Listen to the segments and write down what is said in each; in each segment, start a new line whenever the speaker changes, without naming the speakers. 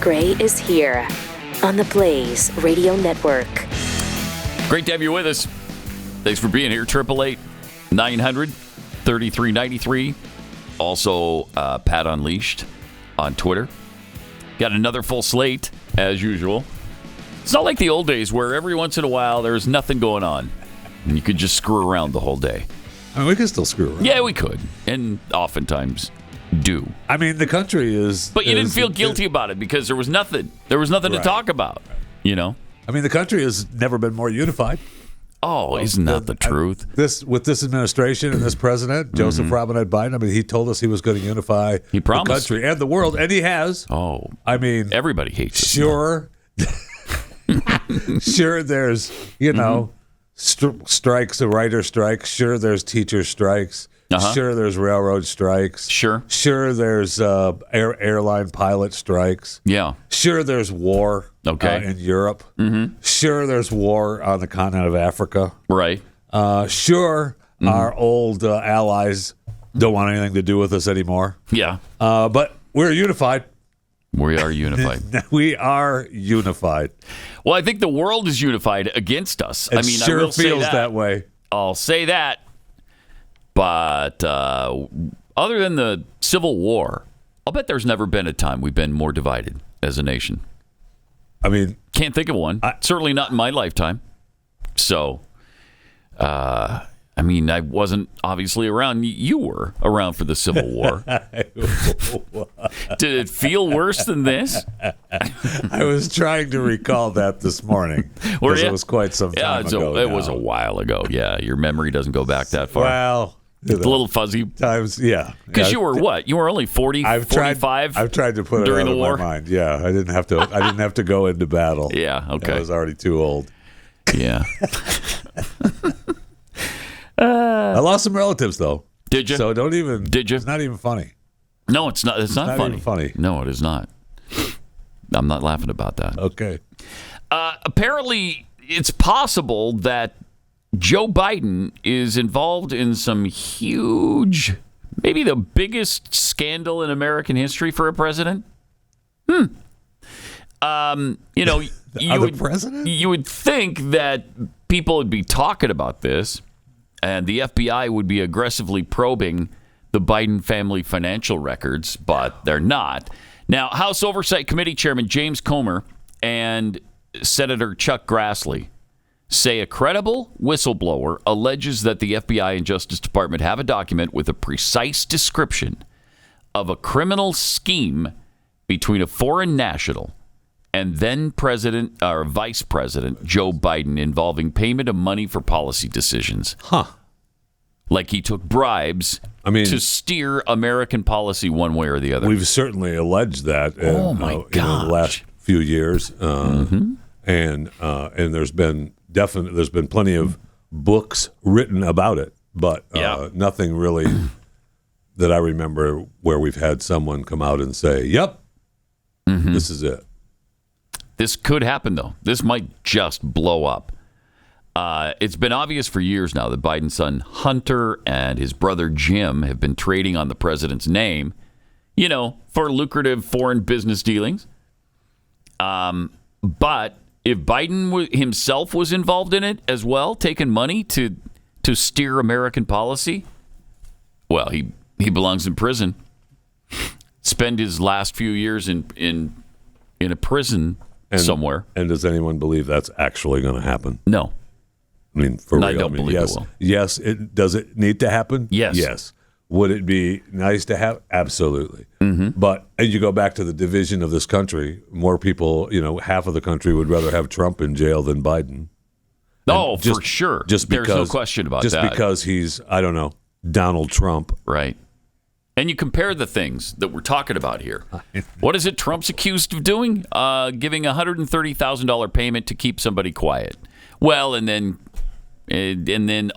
Gray is here on the Blaze Radio Network.
Great to have you with us. Thanks for being here. 888-900-3393. Also, Pat Unleashed on Twitter. Got another full slate, as usual. It's not like the old days where every once in a while there's nothing going on. And you could just screw around the whole day.
I mean, we could still screw around.
Yeah, we could. And oftentimes do.
I mean, the country is...
But you didn't feel guilty about it because there was nothing. There was nothing to talk about, you know?
I mean, the country has never been more unified.
Oh, isn't that the truth?
With this administration and this president, Joseph Robinette Biden, I mean, he told us he was going to unify the country and the world, and he has.
Oh.
I mean...
Everybody hates us.
Sure. Sure, there's, you know... strikes, the writer strikes. Sure, there's teacher strikes. Sure, there's railroad strikes.
Sure.
Sure, there's airline pilot strikes.
Yeah.
Sure, there's war in Europe. Sure, there's war on the continent of Africa.
Right.
Sure, our old allies don't want anything to do with us anymore.
Yeah.
But we're unified.
We are unified.
We are unified.
Well, I think the world is unified against us.
It sure
I will
feels
say
that way.
I'll say that. But other than the Civil War, I'll bet there's never been a time we've been more divided as a nation.
I mean...
Can't think of one. Certainly not in my lifetime. So, I mean, I wasn't obviously around. You were around for the Civil War. Did it feel worse than this?
I was trying to recall that this morning because it was quite some time ago.
It was a while ago. Yeah, your memory doesn't go back that far.
Well,
it's a little fuzzy.
Times, yeah.
Because you were what? You were only 40, 45
I've tried to put it
during
out
the war.
of my mind. Yeah, I didn't have to go into battle.
Yeah, okay.
I was already too old.
Yeah.
I lost some relatives, though.
Did you?
So don't even.
Did you?
It's not even funny.
No, it's not. It's not funny.
Even funny.
No, it is not. I'm not laughing about that.
Okay.
Apparently, it's possible that Joe Biden is involved in some huge, maybe the biggest scandal in American history for a president. You know, you would think that people would be talking about this, and the FBI would be aggressively probing the Biden family financial records, but they're not. Now, House Oversight Committee Chairman James Comer and Senator Chuck Grassley say a credible whistleblower alleges that the FBI and Justice Department have a document with a precise description of a criminal scheme between a foreign national and then President or Vice President Joe Biden involving payment of money for policy decisions. Like he took bribes to steer American policy one way or the other.
We've certainly alleged that in the last few years. And there's been plenty of books written about it, but nothing really that I remember where we've had someone come out and say, yep, this is it.
This could happen, though. This might just blow up. It's been obvious for years now that Biden's son Hunter and his brother Jim have been trading on the president's name, you know, for lucrative foreign business dealings. But if Biden himself was involved in it as well, taking money to steer American policy, well, he belongs in prison. Spend his last few years in a prison somewhere.
And does anyone believe that's actually going to happen?
No.
I mean, for real.
I don't believe
yes,
it will.
Yes, does it need to happen?
Yes.
Yes. Would it be nice to have? Absolutely. But and you go back to the division of this country, more people, half of the country would rather have Trump in jail than Biden.
Oh, for sure. There's no question about that.
Just because he's, I don't know, Donald Trump.
Right. And you compare the things that we're talking about here. What is it Trump's accused of doing? Giving a $130,000 payment to keep somebody quiet. Well, and then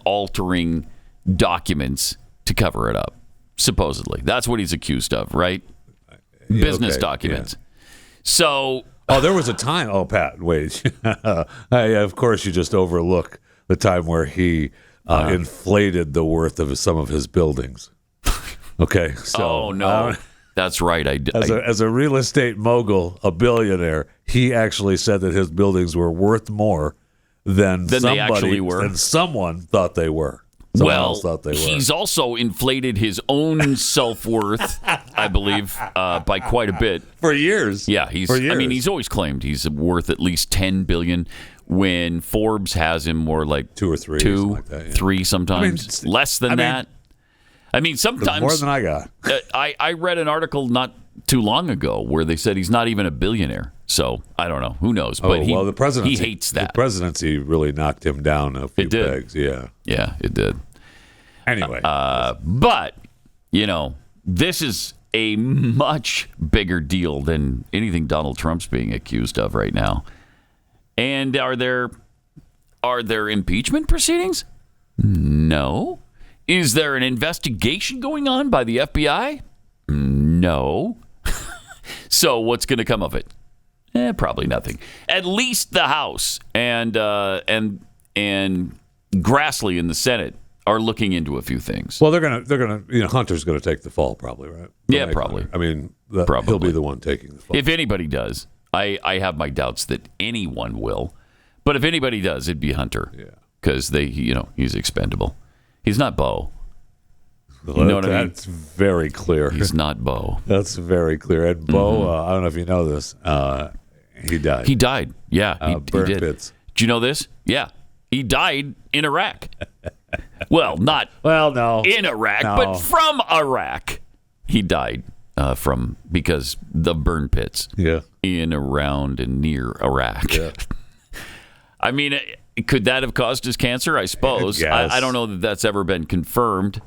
altering documents to cover it up, supposedly. That's what he's accused of, right? Business documents. Yeah. So...
Oh, there was a time... Oh, Pat, wait. Of course, you just overlook the time where he inflated the worth of some of his buildings. Okay, so...
Oh, no. That's right.
As a real estate mogul, a billionaire, he actually said that his buildings were worth more than
they actually were.
Than someone thought they were. Someone else thought they were.
He's also inflated his own self-worth, I believe, by quite a bit.
For years.
Yeah, he's always claimed he's worth at least $10 billion. When Forbes has him more like
2 or 3, like that,
3 sometimes, less than that. I mean, sometimes
more than I got.
I read an article not too long ago where they said he's not even a billionaire. So I don't know. Who knows? But
the presidency,
he hates that.
The presidency really knocked him down a few pegs. Yeah,
it did.
Anyway,
but this is a much bigger deal than anything Donald Trump's being accused of right now. And are there impeachment proceedings? No. Is there an investigation going on by the FBI? No. So what's going to come of it? Probably nothing. At least the House and Grassley in the Senate are looking into a few things.
Well, they're gonna Hunter's gonna take the fall, probably, right?
Yeah, probably.
I mean,
probably.
He'll be the one taking the fall.
If anybody does. I have my doubts that anyone will, but if anybody does, it'd be Hunter.
Yeah,
because he's expendable. He's not Bo.
You know what I mean? That's very clear.
He's not Bo.
That's very clear. And Bo, I don't know if you know this, he died.
He died. Yeah, he
burn
did.
pits.
Did you know this? Yeah, he died in Iraq. Well, not
no
in Iraq, but from Iraq. He died. Because the burn pits in, around, and near Iraq.
Yeah.
I mean, could that have caused his cancer? I suppose. I don't know that that's ever been confirmed.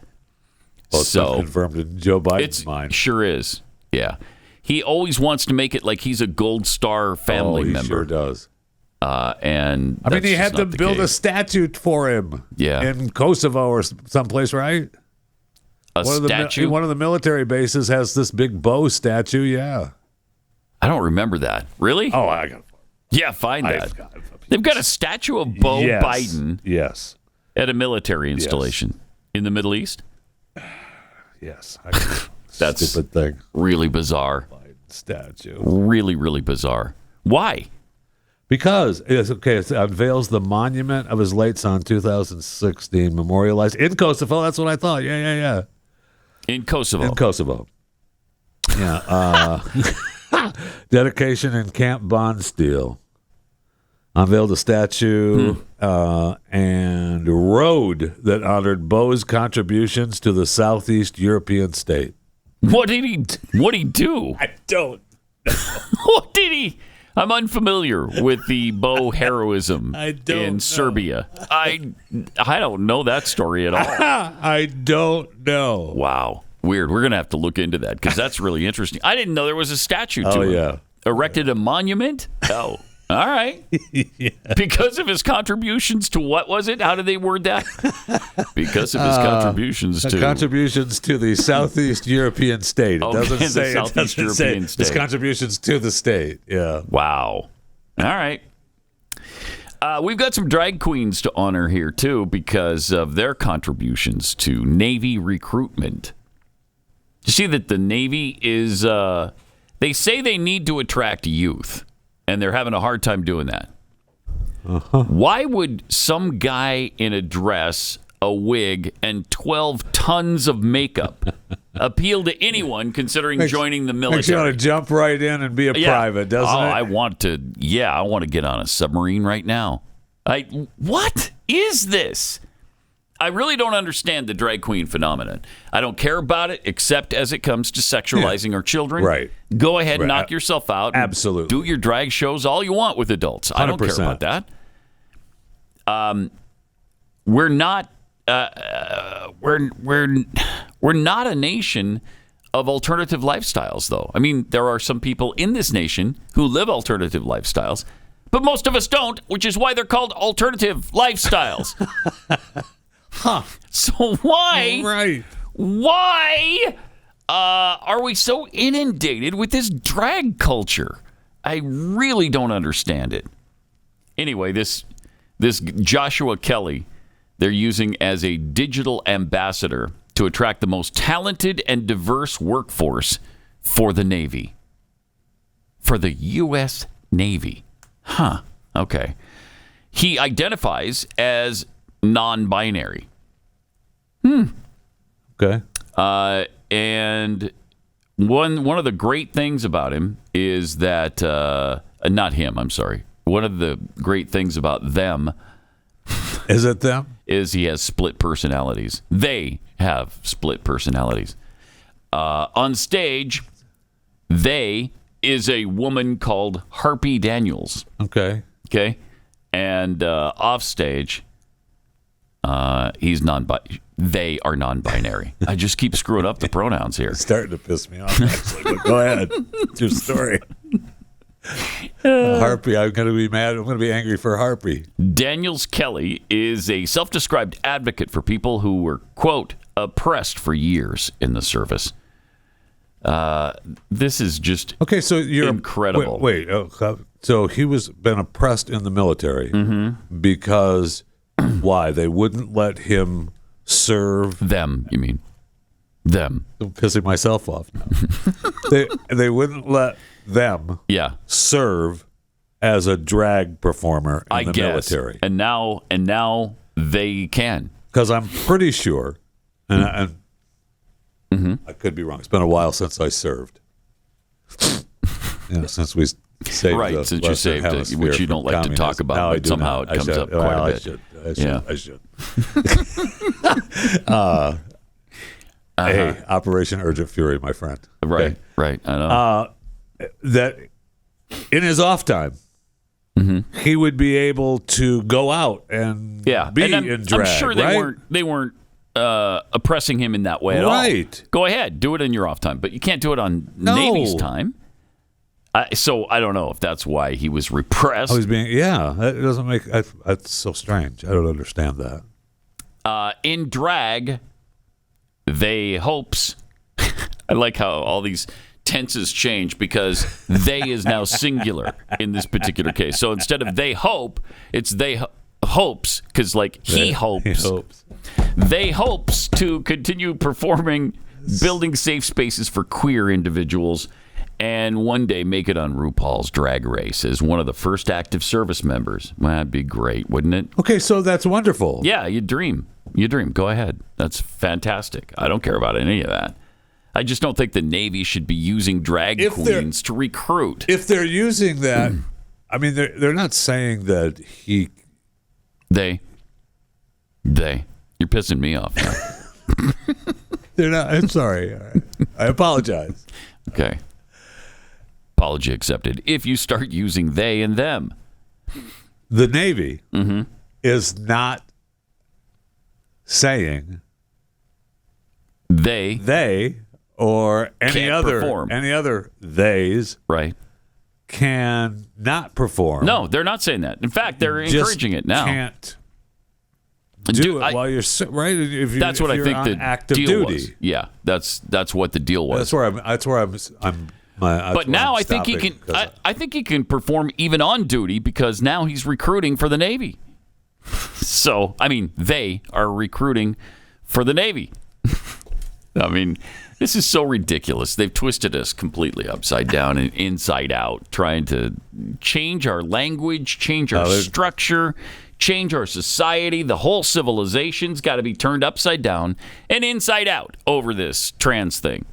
Well, it's been confirmed in Joe Biden's mind.
Sure is. Yeah. He always wants to make it like he's a Gold Star family member.
He sure does.
And
I mean, he had to build a statue for him in Kosovo or someplace, right?
Statue?
One of the military bases has this big Bo statue, yeah.
I don't remember that. Really?
Oh, I got it.
Yeah, find that. They've got a statue of Bo Biden at a military installation in the Middle East?
Yes.
That's
stupid thing.
Really bizarre.
Biden statue.
Really, really bizarre. Why?
Because it unveils the monument of his late son, 2016, memorialized in Kosovo. That's what I thought. Yeah.
In Kosovo.
Yeah. Dedication in Camp Bondsteel. Unveiled a statue and a road that honored Bo's contributions to the Southeast European state.
What did he do?
I don't know.
What did he? I'm unfamiliar with the Bo heroism in Serbia. I don't know that story at all.
I don't know.
Wow. Weird. We're going to have to look into that because that's really interesting. I didn't know there was a statue to him.
Yeah.
Erected a monument? Oh. All right. Yeah. Because of his contributions to what was it? How did they word that? Because of his contributions to
the Southeast European state. It doesn't say
Southeast European state.
His contributions to the state. Yeah.
Wow. All right. We've got some drag queens to honor here too because of their contributions to Navy recruitment. You see that the Navy is they say they need to attract youth. And they're having a hard time doing that. Why would some guy in a dress, a wig, and 12 tons of makeup appeal to anyone considering joining the military?
Makes you want to jump right in and be a private, doesn't it?
I want to get on a submarine right now. What is this? I really don't understand the drag queen phenomenon. I don't care about it except as it comes to sexualizing our children.
Right.
Go ahead and knock yourself out.
Absolutely.
Do your drag shows all you want with adults. 100%. I don't care about that. We're not we're not a nation of alternative lifestyles, though. I mean, there are some people in this nation who live alternative lifestyles, but most of us don't, which is why they're called alternative lifestyles. So why are we so inundated with this drag culture? I really don't understand it. Anyway, this Joshua Kelly, they're using as a digital ambassador to attract the most talented and diverse workforce for the Navy. For the U.S. Navy. Huh. Okay. He identifies as non-binary.
Okay.
And one of the great things about him is that not him. I'm sorry. One of the great things about them
is it them?
Is he has split personalities. They have split personalities. On stage, they is a woman called Harpy Daniels.
Okay.
Okay. And off stage, he's they are non-binary. I just keep screwing up the pronouns here.
It's starting to piss me off, actually. But go ahead. It's your story. Harpy, I'm going to be mad. I'm going to be angry for Harpy.
Daniels Kelly is a self-described advocate for people who were, quote, oppressed for years in the service. This is just
so you're
incredible.
So he was been oppressed in the military because why? They wouldn't let him serve
them. You mean them?
I'm pissing myself off now. they wouldn't let them serve as a drag performer in the military.
And now they can.
Because I'm pretty sure, and I could be wrong. It's been a while since I served. Since we saved
since you saved it, which you don't like to talk about, but somehow it comes up quite a bit.
I should. Hey, Operation Urgent Fury, my friend.
Right. I know.
That in his off time, he would be able to go out and be in drag.
I'm sure they weren't oppressing him in that way at all.
Right.
Go ahead, do it in your off time, but you can't do it on Navy's time. So I don't know if that's why he was repressed.
That doesn't make. That's so strange. I don't understand that.
In drag, they hopes. I like how all these tenses change because they is now singular in this particular case. So instead of they hope, it's they hopes because he hopes. They hopes to continue performing, building safe spaces for queer individuals, and one day make it on RuPaul's Drag Race as one of the first active service members. Well, that'd be great, wouldn't it?
Okay, so that's wonderful.
Yeah, you dream. Go ahead. That's fantastic. I don't care about any of that. I just don't think the Navy should be using drag queens to recruit.
If they're using that, I mean, they're not saying that he...
They. You're pissing me off now.
They're not. I'm sorry. I apologize.
Okay. Apology accepted. If you start using they and them.
The Navy is not saying they or any other theys can not perform.
No, they're not saying that. In fact, they're encouraging it now.
Can't do it while you're right.
That's what I think the
active
deal
duty
was. Yeah, that's what the deal was.
That's where I'm.
But now I think he can. I think he can perform even on duty because now he's recruiting for the Navy. So I mean, they are recruiting for the Navy. I mean, this is so ridiculous. They've twisted us completely upside down and inside out, trying to change our language, change our structure, change our society. The whole civilization's got to be turned upside down and inside out over this trans thing.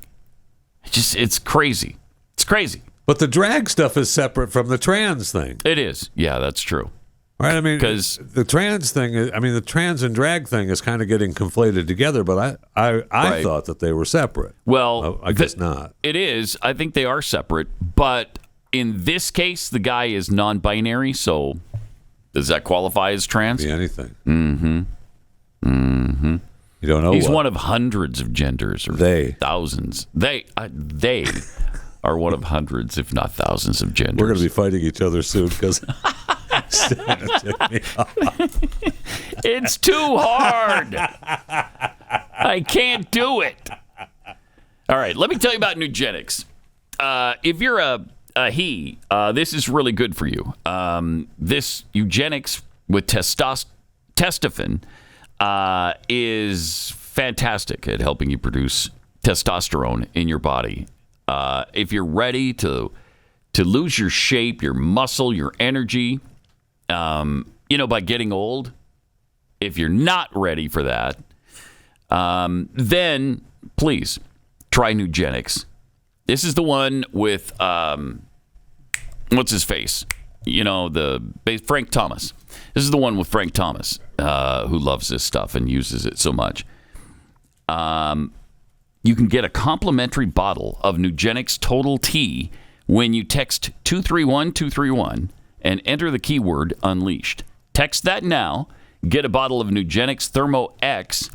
It's crazy. It's crazy.
But the drag stuff is separate from the trans thing.
It is. Yeah, that's true.
Right? I mean, because the trans thing, the trans and drag thing is kind of getting conflated together, but I thought that they were separate.
Well,
I guess not.
It is. I think they are separate, but in this case, the guy is non-binary, so does that qualify as trans?
Be anything.
Mm-hmm.
You don't know.
He's one of hundreds of genders, or thousands. They are one of hundreds, if not thousands, of genders.
We're going to be fighting each other soon because
it's too hard. I can't do it. All right, let me tell you about Nugenix. If you're a he, this is really good for you. This Nugenix with testosterone is fantastic at helping you produce testosterone in your body. If you're ready to lose your shape, your muscle, your energy, by getting old, if you're not ready for that, then please try Nugenix. This is the one with what's his face? Frank Thomas. This is the one with Frank Thomas, who loves this stuff and uses it so much. You can get a complimentary bottle of Nugenix Total T when you text 231231 and enter the keyword unleashed. Text that now. Get a bottle of Nugenix Thermo X,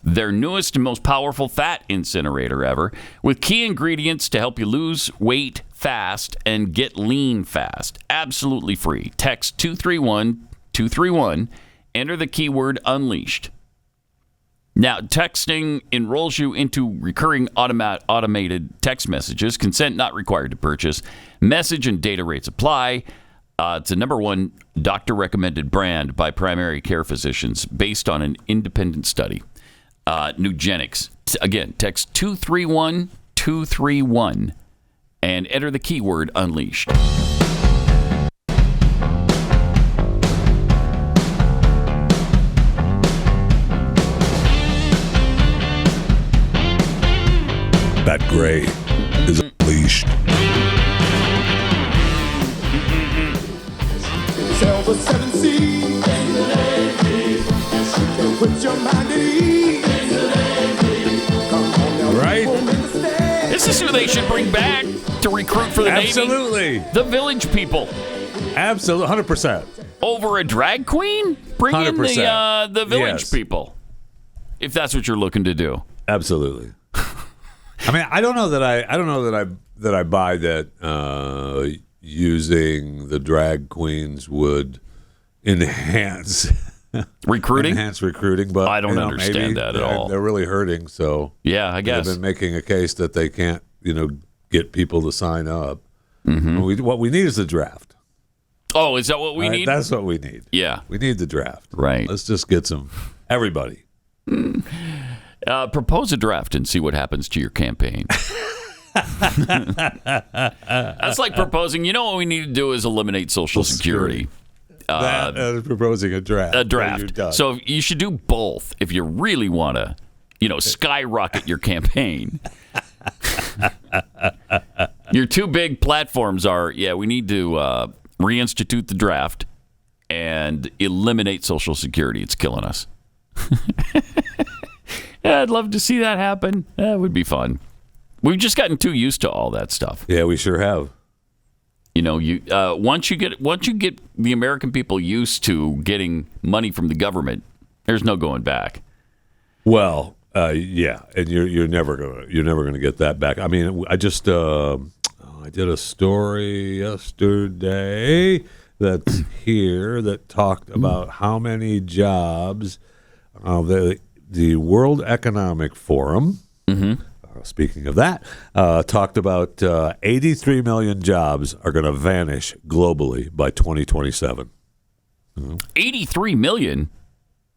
their newest and most powerful fat incinerator ever, with key ingredients to help you lose weight fast and get lean fast. Absolutely free. Text 231231. Enter the keyword unleashed. Now, texting enrolls you into recurring automated text messages. Consent not required to purchase. Message and data rates apply. It's a #1 doctor-recommended brand by primary care physicians based on an independent study. Nugenix. Again, text 231231 and enter the keyword unleashed.
That gray is unleashed.
Tell the 7 seas, put your mind at ease.
Right?
This is who they should bring back to recruit for the
Absolutely.
Navy. The village people.
Absolutely, 100%.
Over a drag queen? Bring
100%.
in the village
Yes.
people, if that's what you're looking to do.
Absolutely. I mean, I don't know that I buy that using the drag queens would enhance
recruiting,
but
I don't understand that at all.
They're really hurting, so
yeah, I guess
they've been making a case that they can't, get people to sign up.
Mm-hmm.
What we need is the draft.
Oh, is that what we need?
That's what we need.
Yeah,
we need the draft.
Right.
Let's just get everybody.
Propose a draft and see what happens to your campaign. That's like proposing, what we need to do is eliminate Social Security.
That is proposing a draft.
A draft. So you should do both if you really want to, skyrocket your campaign. Your two big platforms are, we need to reinstitute the draft and eliminate Social Security. It's killing us. I'd love to see that happen. That would be fun. We've just gotten too used to all that stuff.
Yeah, we sure have.
Once you get the American people used to getting money from the government, there's no going back.
Well, yeah, and you're never gonna get that back. I mean, I just I did a story yesterday that's here that talked about how many jobs the World Economic Forum. Mm-hmm. Speaking of that, talked about 83 million jobs are going to vanish globally by 2027.
83 million?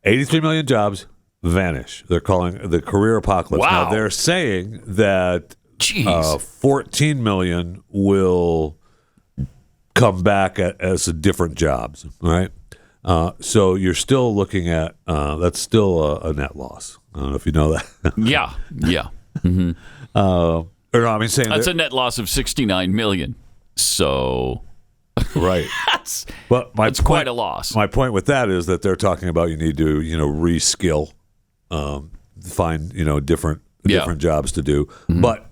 83 million jobs vanish. They're calling the career apocalypse.
Wow.
Now, they're saying that 14 million will come back as different jobs, right? So you're still looking at, that's still a net loss. I don't know if you know that.
Yeah. Mm-hmm.
Or no, I mean saying
that's a net loss of 69 million. So,
right.
that's
quite
a loss.
My point with that is that they're talking about you need to reskill, find different jobs to do. Mm-hmm. But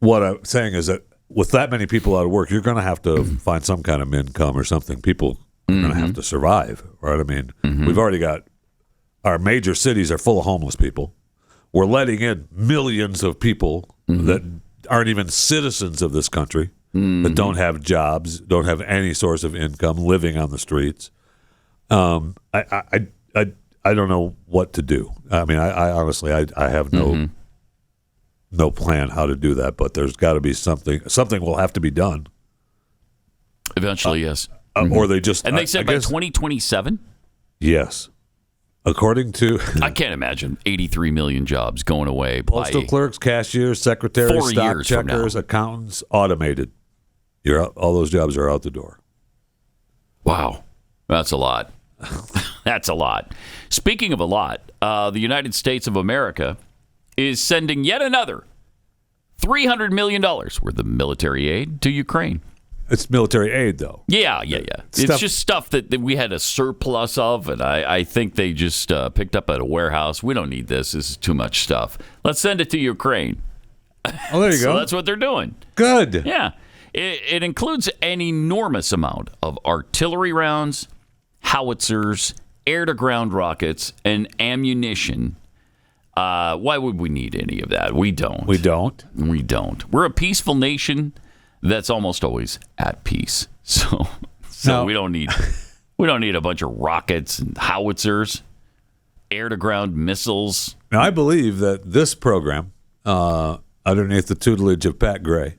what I'm saying is that with that many people out of work, you're going to have to find some kind of income or something. People are going to have to survive, right? I mean, we've already got our major cities are full of homeless people. We're letting in millions of people that aren't even citizens of this country, that don't have jobs, don't have any source of income, living on the streets. I don't know what to do. I mean, I honestly I have no plan how to do that, but there's got to be something. Something will have to be done.
Eventually, yes.
Or they just
and they said by 2027.
Yes. according to
I can't imagine 83 million jobs going away.
Postal clerks, cashiers, secretaries,
4
stock
years from
checkers,
now.
accountants, automated. You're out, all those jobs are out the door.
Wow. That's a lot. That's a lot. Speaking of a lot, the United States of America is sending yet another $300 million worth of military aid to Ukraine.
It's military aid, though.
Yeah. It's just stuff that we had a surplus of, and I think they just picked up at a warehouse. We don't need this. This is too much stuff. Let's send it to Ukraine.
Oh, there you
So
go.
that's what they're doing.
Good.
Yeah. It includes an enormous amount of artillery rounds, howitzers, air-to-ground rockets, and ammunition. Why would we need any of that? We don't.
We don't.
We're a peaceful nation that's almost always at peace. So
No.
we don't need a bunch of rockets and howitzers, air-to-ground missiles.
Now, I believe that this program, underneath the tutelage of Pat Gray,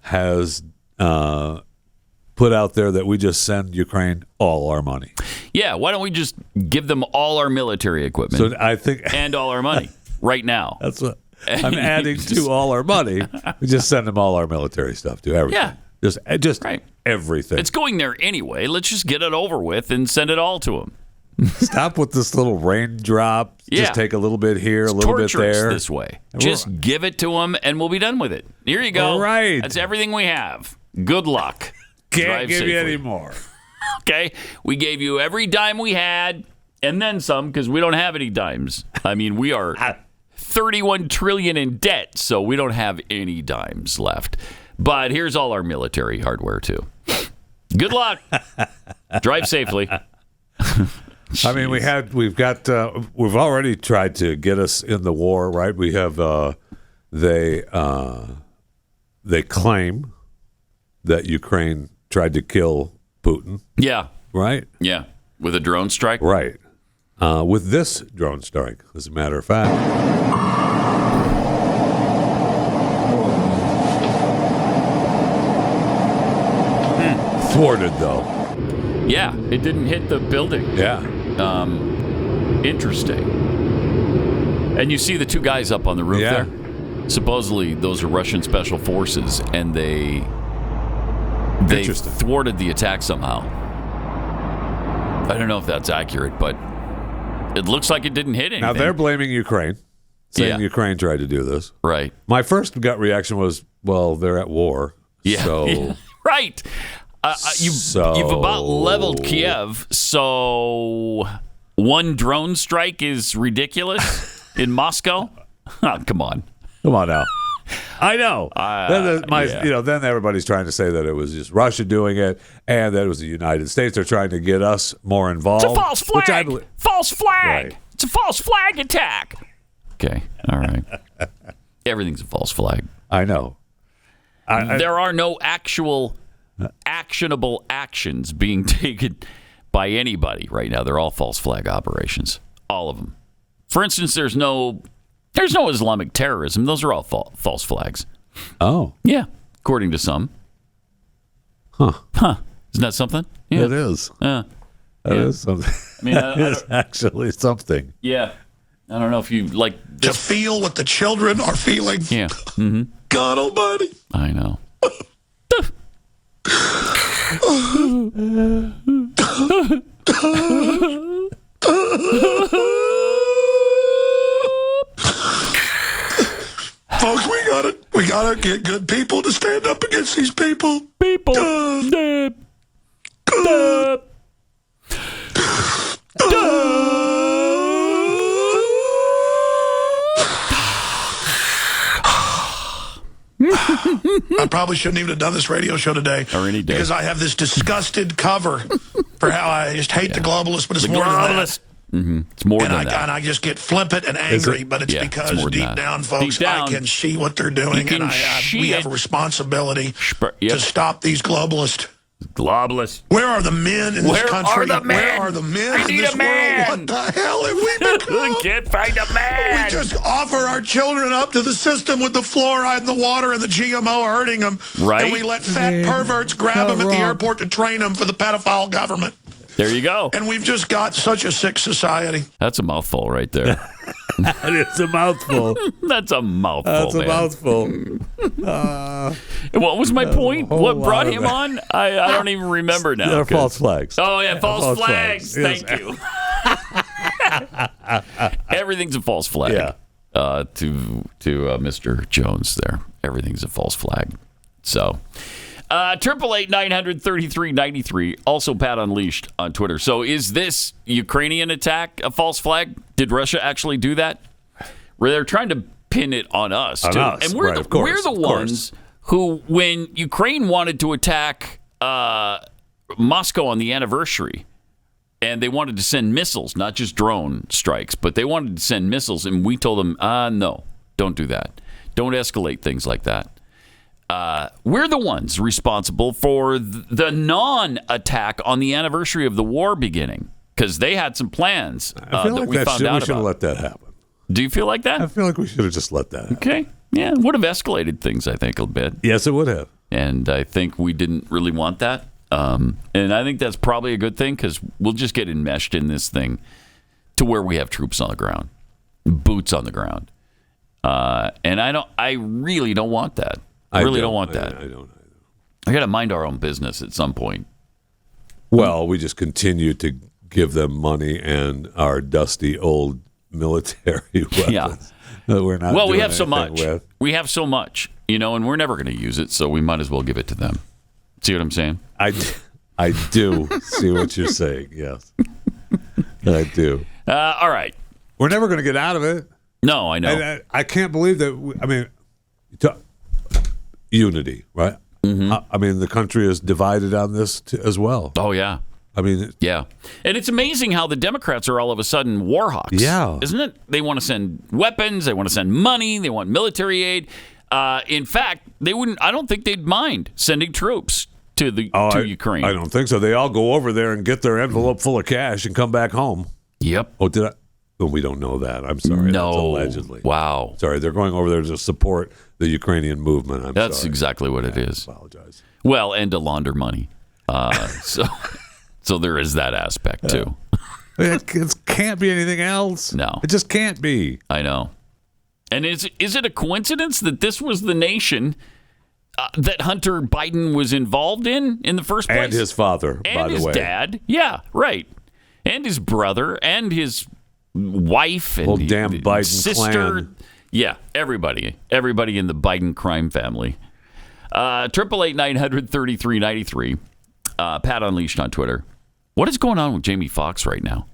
has put out there that we just send Ukraine all our money.
Yeah, why don't we just give them all our military equipment
So I think
and all our money right now?
that's what I'm adding to all our money. We just send them all our military stuff to everything.
Yeah.
Just
Right.
everything.
It's going there anyway. Let's just get it over with and send it all to them.
Stop with this little raindrop.
Yeah.
Just take a little bit here, a little bit
Torture us
there.
this way. Just give it to them and we'll be done with it. Here you go.
All right.
That's everything we have. Good luck.
Can't
Drive
give you
safely.
any more.
Okay, we gave you every dime we had, and then some, because we don't have any dimes. I mean, we are 31 trillion in debt, so we don't have any dimes left. But here's all our military hardware too. Good luck. Drive safely.
I mean, we've already tried to get us in the war, right? We have they claim that Ukraine tried to kill Putin,
Yeah,
right?
yeah. With a drone strike.
Right. With this drone strike, as a matter of fact. Thwarted, though.
Yeah, it didn't hit the building.
Yeah.
Interesting. And you see the two guys up on the roof
Yeah.
there? Supposedly those are Russian special forces, and they
Interesting.
thwarted the attack somehow. I don't know if that's accurate, but it looks like it didn't hit anything.
Now, they're blaming Ukraine, saying
Yeah.
Ukraine tried to do this.
right.
My first gut reaction was, well, they're at war.
Yeah.
So,
Yeah. Right. You've about leveled Kiev, so one drone strike is ridiculous in Moscow. Oh, come on.
come on now. I know.
Yeah.
Then everybody's trying to say that it was just Russia doing it, and that it was the United States. They're trying to get us more involved.
It's a false flag.
Which I believe.
False flag.
Right.
It's a false flag attack. Okay. All right. Everything's a false flag.
I know.
There are no actual actionable actions being taken by anybody right now. They're all false flag operations. All of them. For instance, there's no Islamic terrorism. Those are all false flags.
Oh,
Yeah, according to some.
Huh.
Isn't that something? Yeah.
it is.
Yeah.
That is something.
I mean, I
It's actually something.
Yeah. I don't know if you like
To feel what the children are feeling.
Yeah.
God almighty.
I know.
Folks, we gotta get good people to stand up against these people.
People.
I probably shouldn't even have done this radio show today.
Or any day.
Because I have this disgusted cover for how I just hate the globalists, but it's
The
more than that.
globalist. It's more
And
than that.
and I just get flippant and angry, but it's
Yeah, it's
because
more than
deep
that.
down, folks,
Deep down,
I can see what they're doing,
can
and
see
we
it.
have a responsibility
Yep.
to stop these globalists.
Globalist.
Where are the men in
Where
this country?
are the men?
Where are the men
I
in
need
this
a man.
world? What the hell have we become?
Can't find a man.
We just offer our children up to the system with the fluoride in the water and the GMO hurting them.
Right.
And we let fat perverts grab them at the
wrong.
airport to train them for the pedophile government.
There you go.
And we've just got such a sick society.
That's a mouthful right there.
That is a mouthful.
That's a mouthful.
That's a
man.
mouthful.
What was my point? What brought
lot of
him
it.
on? I don't even remember now.
They're false flags.
Oh, yeah, false flags.
Yes.
Thank you. Everything's a false flag.
Yeah.
To Mr. Jones there. Everything's a false flag. So, 888-900-3393. Also, Pat Unleashed on Twitter. So, is this Ukrainian attack a false flag? Did Russia actually do that? Where they're trying to pin it on us, too. And we're
right,
the,
of course,
we're the
of
ones who, when Ukraine wanted to attack Moscow on the anniversary, and they wanted to send missiles, not just drone strikes, but they wanted to send missiles, and we told them, no, don't do that. Don't escalate things like that. We're the ones responsible for the non-attack on the anniversary of the war beginning, because they had some plans
I feel
that
like
we found out
we should have
about.
let that happen.
Do you feel like that?
I feel like we should have just let that happen.
Okay. Yeah, it would have escalated things, I think, a bit.
Yes, it would have.
And I think we didn't really want that. And I think that's probably a good thing, because we'll just get enmeshed in this thing to where we have troops on the ground, boots on the ground. And I really don't want that. I really don't want that.
I don't.
I got to mind our own business at some point.
Well, we just continue to give them money and our dusty old military weapons.
Yeah.
That we're not.
Well, we
doing
have so
anything
much.
with.
We have so much, and we're never going to use it, so we might as well give it to them. See what I'm saying?
I do see what you're saying. Yes, I do.
All right.
We're never going to get out of it.
No, I know.
And I can't believe that. Unity, right?
Mm-hmm.
I mean, the country is divided on this as well.
Oh, yeah.
I mean,
yeah. And it's amazing how the Democrats are all of a sudden war hawks.
Yeah.
Isn't it? They want to send weapons. They want to send money. They want military aid. In fact, they wouldn't. I don't think they'd mind sending troops to Ukraine.
I don't think so. They all go over there and get their envelope full of cash and come back home.
Yep.
Oh, did I? Oh, we don't know that. I'm sorry.
No.
That's allegedly.
Wow.
Sorry, they're going over there to support the Ukrainian movement.
That's
sorry.
exactly what it is.
I apologize.
Well, and to launder money. So there is that aspect too.
It can't be anything else.
No.
It just can't be.
I know. And is it a coincidence that this was the nation that Hunter Biden was involved in the first place?
And his father,
and
by the
his
way.
dad. Yeah, right. And his brother and his wife and
Whole damn Biden
sister.
clan.
Yeah, everybody in the Biden crime family. 888-900-3393. Pat Unleashed on Twitter. What is going on with Jamie Foxx right now?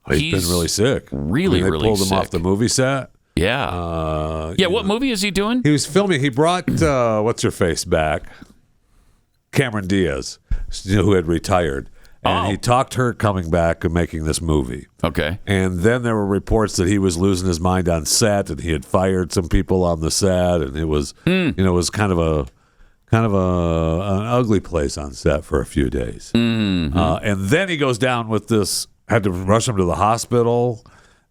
He's been really sick.
Really,
they
really
pulled him
sick.
off the movie set.
Yeah. What movie is he doing?
He was filming. He brought what's her face back, Cameron Diaz, who had retired, and he talked her coming back and making this movie.
Okay.
And then there were reports that he was losing his mind on set, and he had fired some people on the set, and it was it was kind of an ugly place on set for a few days.
Mm-hmm.
And then he goes down with this. Had to rush him to the hospital,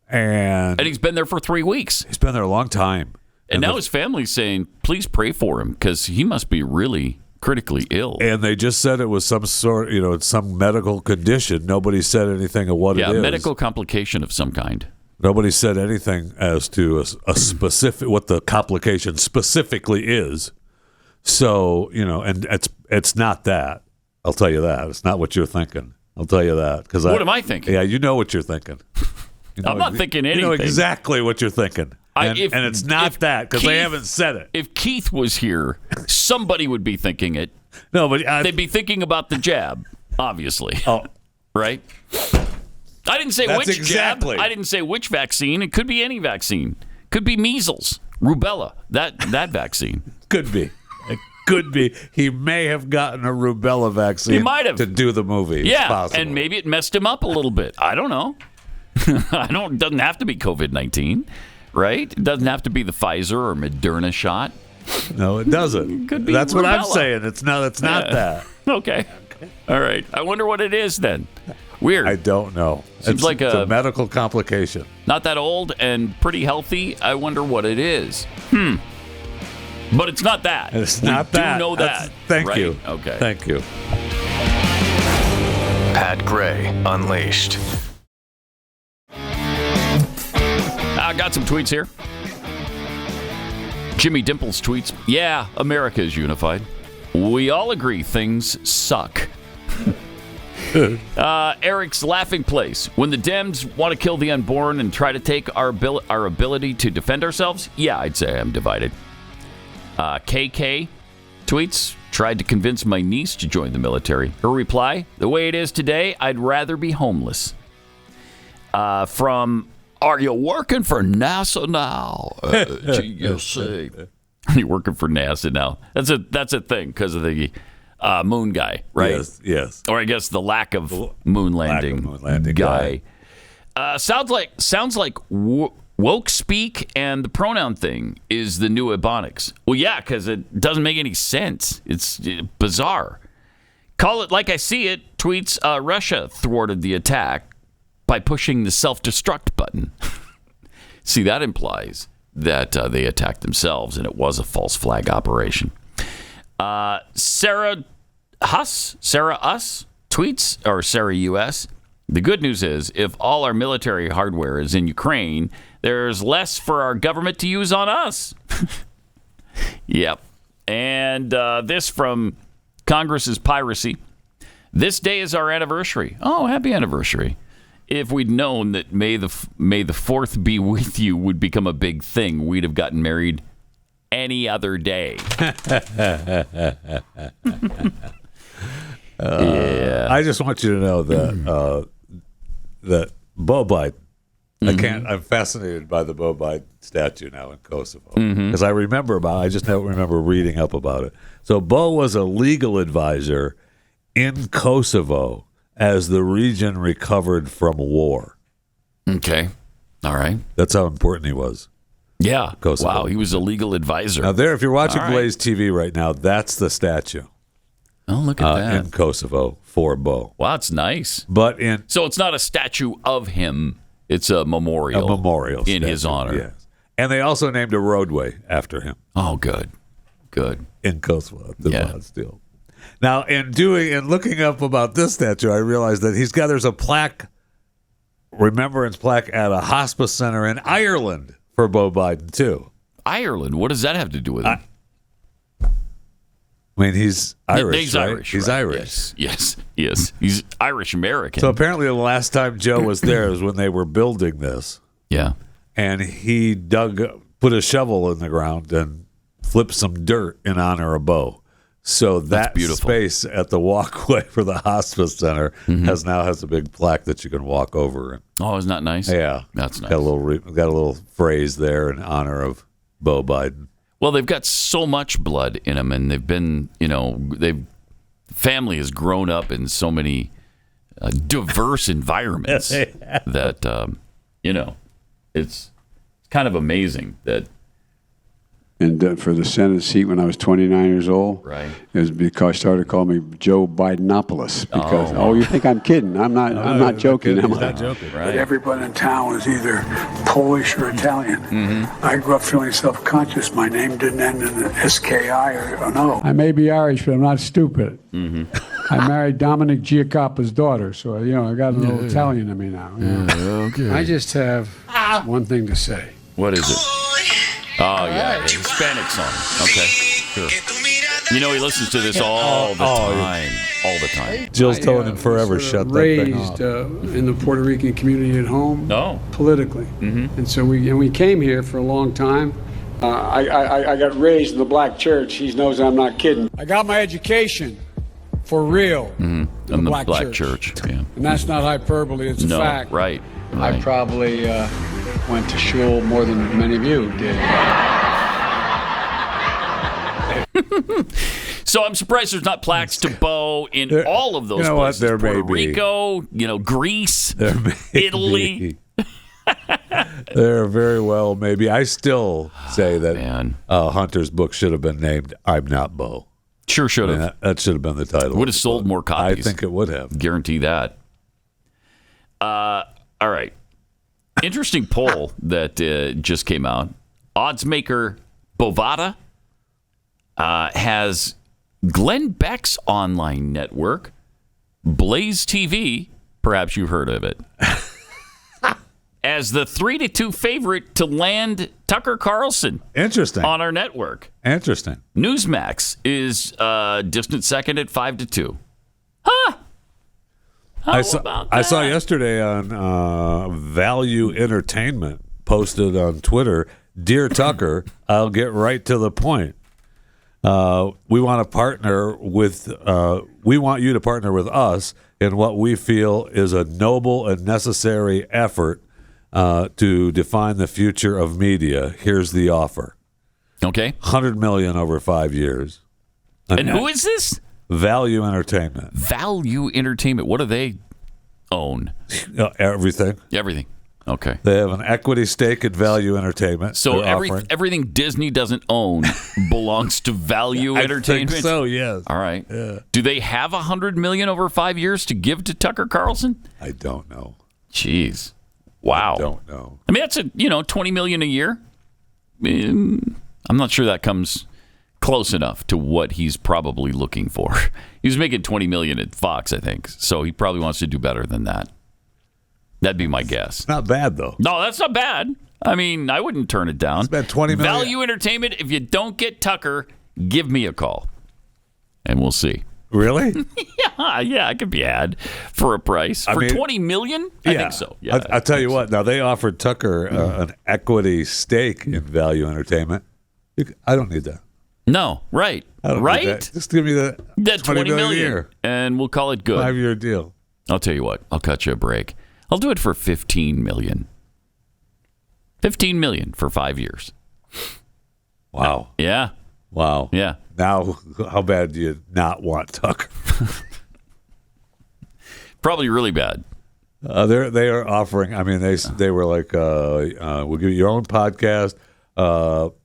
and
he's been there for 3 weeks.
He's been there a long time.
And now his family's saying, please pray for him, because he must be really critically ill.
And they just said it was some sort, some medical condition. Nobody said anything of what it is.
Yeah, medical complication of some kind.
Nobody said anything as to a specific, what the complication specifically is. So, and it's not that. I'll tell you that. It's not what you're thinking. I'll tell you that.
What am I thinking?
Yeah, you know what you're thinking.
I'm not thinking anything.
You know exactly what you're thinking. And it's not that, because they haven't said it.
If Keith was here, somebody would be thinking it.
No, but
they'd be thinking about the jab, obviously.
Oh.
Right? I didn't say
That's
which
exactly.
jab. I didn't say which vaccine. It could be any vaccine. Could be measles, rubella, that vaccine.
Could be. It could be. He may have gotten a rubella vaccine.
He might have.
To do the movie.
Yeah,
it's possible.
and maybe it messed him up a little bit. I don't know. It doesn't have to be COVID-19, right? It doesn't have to be the Pfizer or Moderna shot.
No, it doesn't.
Could be
That's what I'm
rubella.
saying. It's not that.
Okay. All right. I wonder what it is then. Weird.
I don't know.
Seems like
it's
a
a medical complication.
Not that old and pretty healthy. I wonder what it is. But it's not that.
It's not that.
We do know that.
Thank
right?
you.
Okay.
Thank you.
Pat Gray Unleashed.
I got some tweets here. Jimmy Dimples tweets, yeah, America is unified. We all agree things suck. Eric's laughing place. When the Dems want to kill the unborn and try to take our ability to defend ourselves, yeah, I'd say I'm divided. KK tweets, tried to convince my niece to join the military. Her reply, the way it is today, I'd rather be homeless. From, are you working for NASA now? GSA. You're working for NASA now. That's a thing because of the moon guy, right?
Yes.
Or I guess the lack of moon landing, guy. Sounds like woke speak and the pronoun thing is the new Ebonics. Well, yeah, because it doesn't make any sense. It's bizarre. Call it like I see it. Tweets, Russia thwarted the attack by pushing the self-destruct button. See, that implies that they attacked themselves and it was a false flag operation. Sarah Us tweets, or Sarah US. The good news is, if all our military hardware is in Ukraine, there's less for our government to use on us. Yep. And this from Congress's piracy. This day is our anniversary. Oh, happy anniversary. If we'd known that May the 4th be with you would become a big thing, we'd have gotten married any other day. Yeah.
I just want you to know that that Beau Biden. I'm fascinated by the Beau Biden statue now in Kosovo because I just don't remember reading up about it. So Beau was a legal advisor in Kosovo as the region recovered from war.
Okay, all right.
That's how important he was.
Yeah.
Kosovo.
Wow, he was a legal advisor.
Now there, if you're watching Blaze TV right now, that's the statue.
Oh, look at that.
In Kosovo for Beau.
Wow, it's nice.
So
it's not a statue of him. It's a memorial.
A memorial
in his honor.
Yes. And they also named a roadway after him.
Oh, good. Good.
In Kosovo. Still. Now, in looking up about this statue, I realized that there's a remembrance plaque at a hospice center in Ireland for Beau Biden, too.
Ireland? What does that have to do with him?
I mean, he's Irish,
He's
right?
Irish.
He's
right?
Irish.
Yes. He's Irish-American.
So apparently the last time Joe was there was when they were building this.
Yeah.
And he put a shovel in the ground and flipped some dirt in honor of Beau. So that space at the walkway for the hospice center has a big plaque that you can walk over.
Oh, isn't that nice?
Yeah.
That's nice.
Got a little phrase there in honor of Beau Biden.
Well, they've got so much blood in them, and they've been, family has grown up in so many diverse environments that, it's kind of amazing that.
And for the Senate seat when I was 29 years old,
right,
it was because they started calling me Joe Bidenopoulos. Because you think I'm kidding? I'm not joking.
He's not joking,
right? Everyone in town was either Polish or Italian. I grew up feeling self-conscious. My name didn't end in an S-K-I or an O. I may be Irish, but I'm not stupid. I married Dominic Giacoppa's daughter, so I got a little Italian in me now.
Okay.
I just have one thing to say.
What is it? Oh, yeah, a Hispanic song. Okay, sure. He listens to this all the time. All the time.
Jill's telling him forever, shut that thing off.
Raised in the Puerto Rican community at home, politically. And so we came here for a long time. I got raised in the black church. He knows I'm not kidding. I got my education for real in the black church.
Yeah.
And that's not hyperbole, it's a fact.
Right.
I probably went to shul more than many of you did.
So I'm surprised there's not plaques to Beau in all of those places.
There
Puerto
may
Rico, Greece, Italy.
There very well maybe. I still say that Hunter's book should have been named I'm Not Beau.
Sure should have.
That should have been the title.
Would have sold more copies.
I think it would have.
Guarantee that. All right. Interesting poll that just came out. Odds maker Bovada has Glenn Beck's online network BlazeTV, perhaps you've heard of it, as the 3-2 favorite to land Tucker Carlson.
Interesting.
On our network.
Interesting.
Newsmax is distant second at 5-2. Huh?
I saw yesterday on Value Entertainment posted on Twitter, "Dear Tucker, I'll get right to the point. We want you to partner with us in what we feel is a noble and necessary effort to define the future of media. Here's the offer."
Okay.
$100 million over 5 years.
And who is this?
Value Entertainment.
Value Entertainment. What do they own?
Everything.
Everything. Okay.
They have an equity stake at Value Entertainment.
So everything Disney doesn't own belongs to Value Entertainment?
I think so, yes.
All right.
Yeah.
Do they have $100 million over 5 years to give to Tucker Carlson?
I don't know.
Jeez. Wow.
I don't know.
I mean, that's $20 million a year. I'm not sure that comes close enough to what he's probably looking for. He was making $20 million at Fox, I think. So he probably wants to do better than that. That'd be my guess.
Not bad, though.
No, that's not bad. I mean, I wouldn't turn it down.
Spend $20 million.
Value Entertainment, if you don't get Tucker, give me a call. And we'll see.
Really?
Yeah, I could be had for a price. For $20 million? I think so. Yeah,
I'll tell you what. Now, they offered Tucker an equity stake in Value Entertainment. I don't need that.
No, right. Right?
Just give me that
$20 million
a year.
And we'll call it good.
5-year deal.
I'll tell you what. I'll cut you a break. I'll do it for $15 million. $15 million for 5 years.
Wow.
Yeah.
Wow.
Yeah.
Now, how bad do you not want Tucker?
Probably really bad.
They are offering. I mean, they were like, we'll give you your own podcast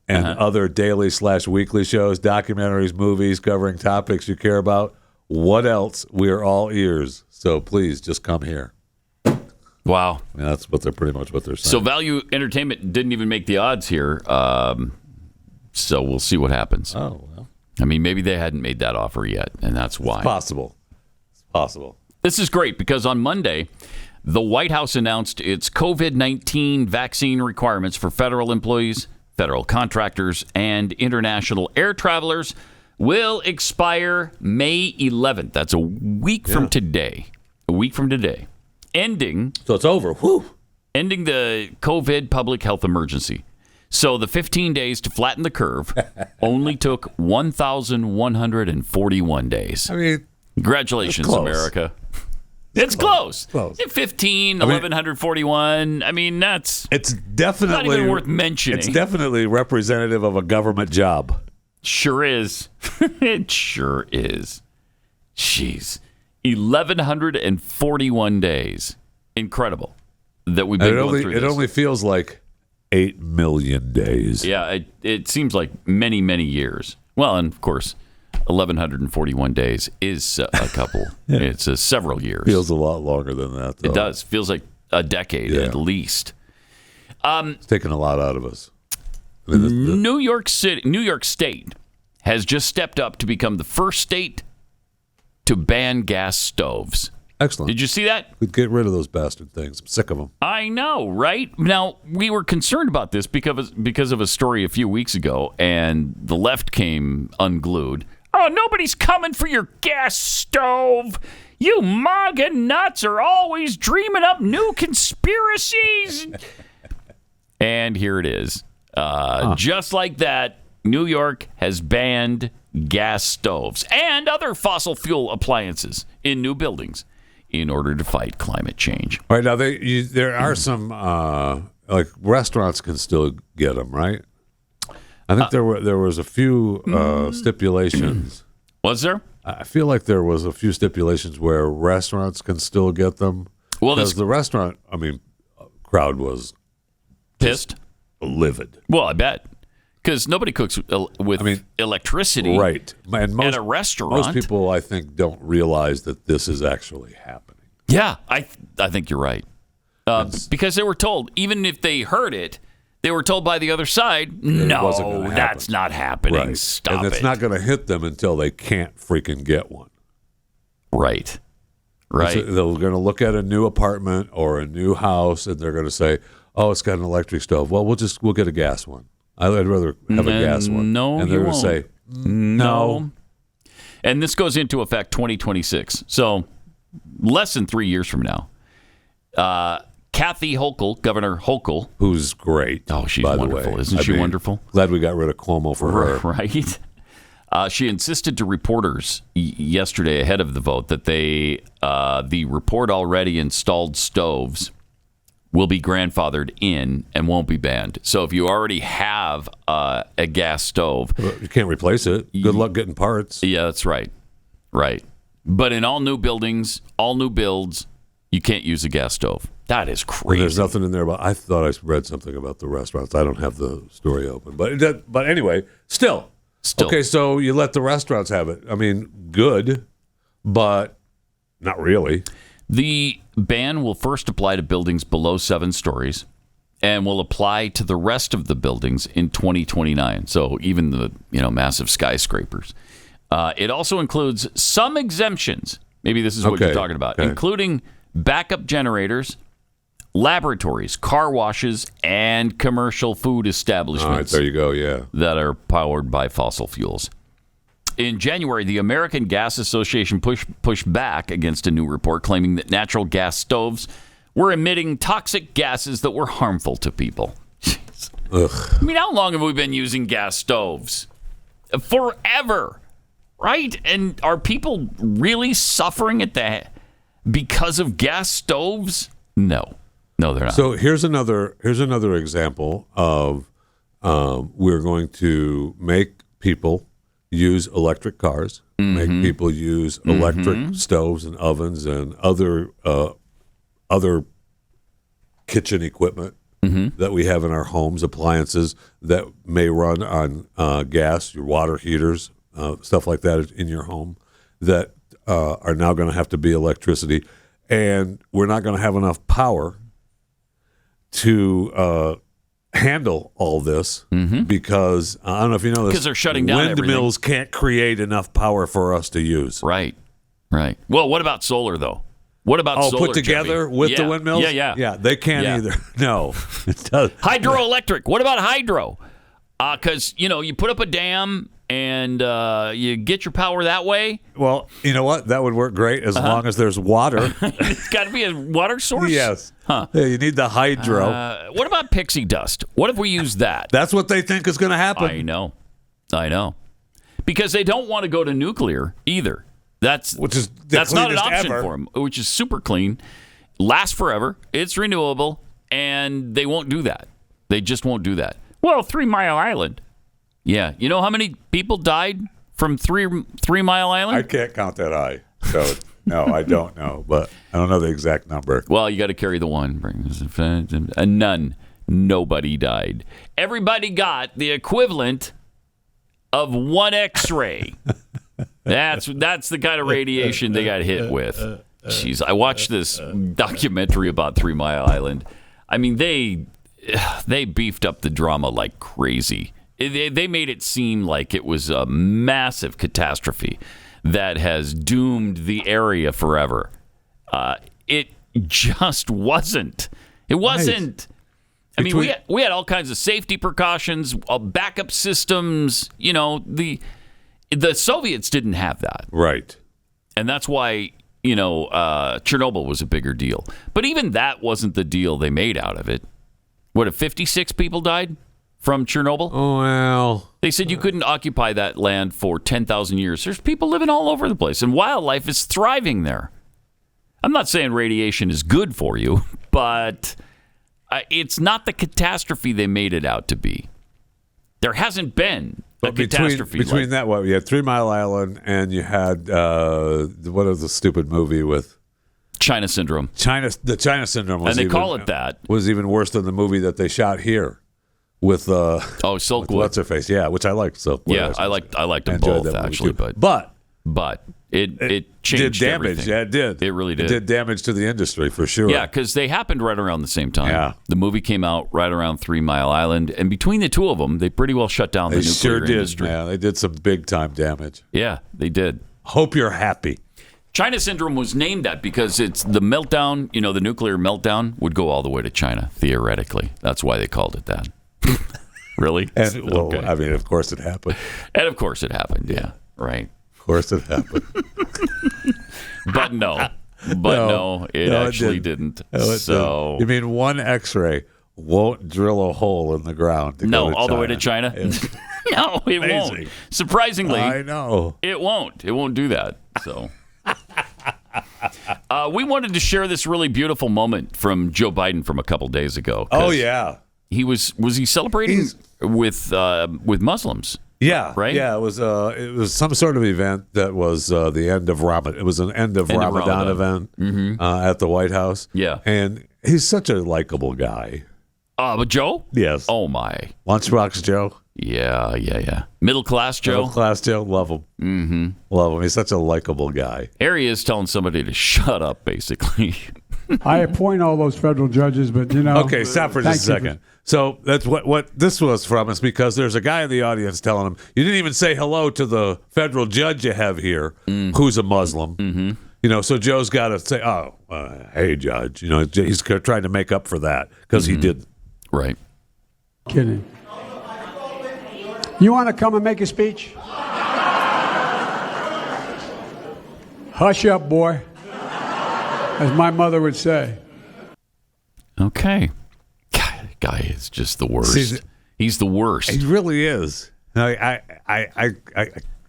and other daily / weekly shows, documentaries, movies covering topics you care about. What else? We are all ears. So please just come here.
Wow.
I mean, that's pretty much what they're saying.
So Value Entertainment didn't even make the odds here. So we'll see what happens.
Oh, well.
I mean, maybe they hadn't made that offer yet, and that's why.
It's possible.
This is great because on Monday, the White House announced its COVID-19 vaccine requirements for federal employees, federal contractors, and international air travelers will expire May 11th. That's a week from today. Ending.
So it's over. Whew.
Ending the COVID public health emergency. So the 15 days to flatten the curve only took 1,141 days.
I mean,
congratulations, America. It's close. 15, 1,141. I mean,
it's definitely
not even worth mentioning.
It's definitely representative of a government job.
Sure is. It sure is. Jeez. 1,141 days. Incredible that we've been going through this.
It only feels like 8 million days.
Yeah, it seems like many, many years. Well, and of course, 1,141 days is a couple. It's several years.
Feels a lot longer than that, though.
It does. Feels like a decade at least.
It's taken a lot out of us.
I mean, New York State has just stepped up to become the first state to ban gas stoves.
Excellent.
Did you see that?
We'd get rid of those bastard things. I'm sick of them.
I know, right? Now, we were concerned about this because of a story a few weeks ago, and the left came unglued. Oh, nobody's coming for your gas stove. You MAGA nuts are always dreaming up new conspiracies. And here it is. Just like that, New York has banned gas stoves and other fossil fuel appliances in new buildings in order to fight climate change.
All right, now there are some like restaurants can still get them, right? I think there was a few stipulations.
Was there?
I feel like there was a few stipulations where restaurants can still get them.
Well,
because the restaurant, crowd was
pissed,
livid.
Well, I bet. Because nobody cooks with electricity,
right? And
at a restaurant.
Most people, I think, don't realize that this is actually happening.
Yeah, I think you're right. Because they were told, even if they heard it, they were told by the other side, no, that's not happening.
Right.
Stop it.
And it's not going to hit them until they can't freaking get one.
Right. Right.
They're going to look at a new apartment or a new house, and they're going to say, "Oh, it's got an electric stove. Well, we'll get a gas one. I'd rather have a gas one."
No,
and they're going to say, "No."
And this goes into effect 2026. So less than 3 years from now. Kathy Hochul, Governor Hochul.
Who's great.
Oh, she's
by
wonderful.
The way.
Isn't she wonderful?
Glad we got rid of Cuomo for her.
Right. She insisted to reporters yesterday ahead of the vote that the report already installed stoves will be grandfathered in and won't be banned. So if you already have a gas stove,
you can't replace it. Good luck getting parts.
Yeah, that's right. Right. But in all new buildings, all new builds, you can't use a gas stove. That is crazy.
And there's nothing in there about. I thought I read something about the restaurants. I don't have the story open, but anyway, still. Okay, so you let the restaurants have it. I mean, good, but not really.
The ban will first apply to buildings below 7 stories and will apply to the rest of the buildings in 2029. So even the massive skyscrapers. It also includes some exemptions. Maybe this is what you're talking about, including backup generators, laboratories, car washes, and commercial food establishments.
All right, there you go, yeah.
That are powered by fossil fuels. In January, the American Gas Association pushed back against a new report claiming that natural gas stoves were emitting toxic gases that were harmful to people.
Ugh.
I mean, how long have we been using gas stoves? Forever, right? And are people really suffering at that because of gas stoves? No, they're not.
So here's another example of we're going to make people use electric cars, make people use electric stoves and ovens and other kitchen equipment that we have in our homes, appliances that may run on gas, your water heaters, stuff like that in your home that are now going to have to be electricity. And we're not going to have enough power to handle all this because I don't know if you know this.
Because they're shutting down
windmills can't create enough power for us to use.
Right. Well, what about solar, though? What about solar?
Put together
Jeffy?
with the windmills?
Yeah,
they can't either. No. It does.
Hydroelectric. What about hydro? Because, you put up a dam and you get your power that way.
Well, you know what? That would work great as long as there's water.
It's got to be a water source?
Yes.
Huh.
Yeah, you need the hydro.
What about pixie dust? What if we use that?
That's what they think is going to happen.
I know. Because they don't want to go to nuclear either. That's not an option for them, which is super clean, lasts forever, it's renewable, and they won't do that. They just won't do that. Well, 3 Mile Island. Yeah. You know how many people died from 3 Mile Island?
I can't count that high. So, no, I don't know. But I don't know the exact number.
Well, you got to carry the one. And none. Nobody died. Everybody got the equivalent of 1 X-ray. That's the kind of radiation they got hit with. Jeez, I watched this documentary about 3 Mile Island. I mean, they beefed up the drama like crazy. They made it seem like it was a massive catastrophe that has doomed the area forever. It just wasn't. It wasn't. I mean, we had all kinds of safety precautions, backup systems. The Soviets didn't have that.
Right.
And that's why, Chernobyl was a bigger deal. But even that wasn't the deal they made out of it. What, if 56 people died from Chernobyl?
Oh, well.
They said you couldn't occupy that land for 10,000 years. There's people living all over the place, and wildlife is thriving there. I'm not saying radiation is good for you, but it's not the catastrophe they made it out to be. There hasn't been a catastrophe.
Between that, you had 3 Mile Island, and you had what is the stupid movie with
China Syndrome?
The China Syndrome was,
and they call it that,
was even worse than the movie that they shot here with
Silkwood.
What's her face? Yeah, which I liked. So
yeah, I liked them both actually, but it changed
did damage.
Everything.
Yeah, it did.
It really did.
It did damage to the industry for sure.
Yeah, because they happened right around the same time.
Yeah.
The movie came out right around 3 Mile Island, and between the two of them, they pretty well shut down the nuclear industry.
Yeah, they did some big time damage.
Yeah, they did.
Hope you're happy.
China syndrome was named that because it's the meltdown, the nuclear meltdown would go all the way to China, theoretically. That's why they called it that. Really?
And, I mean, of course it happened.
And of course it happened, yeah. Right.
Of course it happened.
But no. It actually didn't. So
you mean one X-ray won't drill a hole in the ground to go to
all
China.
The way to China? No, it won't. Surprisingly,
I know.
It won't. It won't do that. So we wanted to share this really beautiful moment from Joe Biden from a couple days ago.
Oh, yeah.
Was he celebrating with Muslims?
Yeah,
right.
Yeah, it was some sort of event that was the end of Ramadan. It was an end of Ramadan event at the White House.
Yeah,
and he's such a likable guy.
But Joe?
Yes.
Oh my.
Lunchbox Joe.
Yeah. Middle class Joe.
Love him. Mm-hmm. Love him. He's such a likable guy.
Harry is telling somebody to shut up, basically.
I appoint all those federal judges, but
Okay, stop for just a second. So that's what this was from. Is because there's a guy in the audience telling him, you didn't even say hello to the federal judge you have here, who's a Muslim. Mm-hmm. So Joe's got to say, hey, Judge. He's trying to make up for that because he didn't.
Right.
Kidding. You want to come and make a speech? Hush up, boy. As my mother would say.
Okay. Guy is just the worst. He's the worst.
He really is.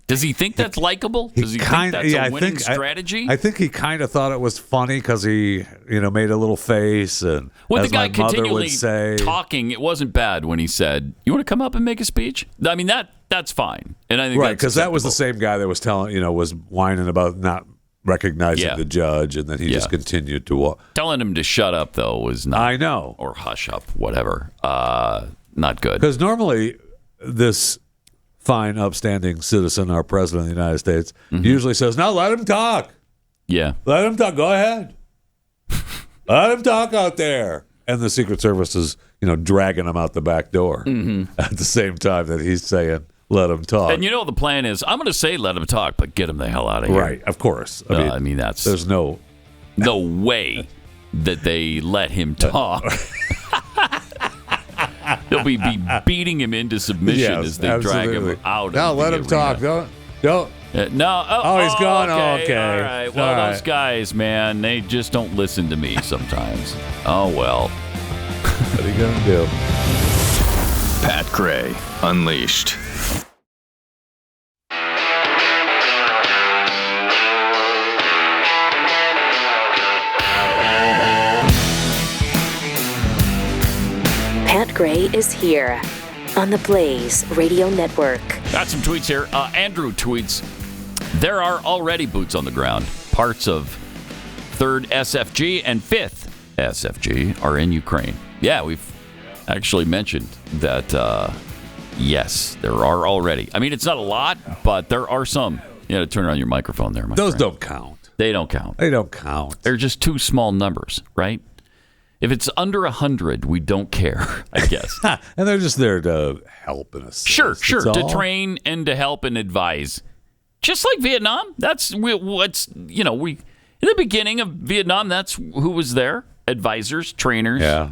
Does he think that's likable? Does he think that's a winning strategy?
I think he kind of thought it was funny because he, made a little face, and
with
as
the guy
my mother
continually
would say,
talking, it wasn't bad when he said, "You want to come up and make a speech?" I mean, that's fine, and I think
right because that was the same guy that was was whining about not recognizing the judge, and then he just continued to walk.
Telling him to shut up, though, was not.
I know.
Or hush up, whatever. Not good.
Because normally this fine, upstanding citizen, our president of the United States, usually says, "No, let him talk.
Yeah.
Let him talk. Go ahead. Let him talk out there." And the Secret Service is, dragging him out the back door at the same time that he's saying, let him talk.
And the plan is, I'm going to say let him talk, but get him the hell out of here.
Right, of course.
I mean that's...
There's no
way that they let him talk. They'll be beating him into submission as they drag him out.
No, let him talk. Don't.
No.
He's gone.
Okay. All right. Well, those guys, man, they just don't listen to me sometimes. Oh, well.
What are you going to do?
Pat Gray Unleashed.
Pat Gray is here on the Blaze Radio Network.
Got some tweets here. Andrew tweets, there are already boots on the ground. Parts of 3rd SFG and 5th SFG are in Ukraine. Yeah, we've actually mentioned that, yes, there are already. I mean, it's not a lot, but there are some. You got to turn on your microphone there, my
Those
friend.
don't count.
They don't count.
They don't count.
They're just too small numbers, right? If it's under 100, we don't care, I guess.
And they're just there to help and assist.
Sure.
That's
To
all.
train and to help and advise. Just like Vietnam. That's what's, we in the beginning of Vietnam, that's who was there. Advisors, trainers.
Yeah.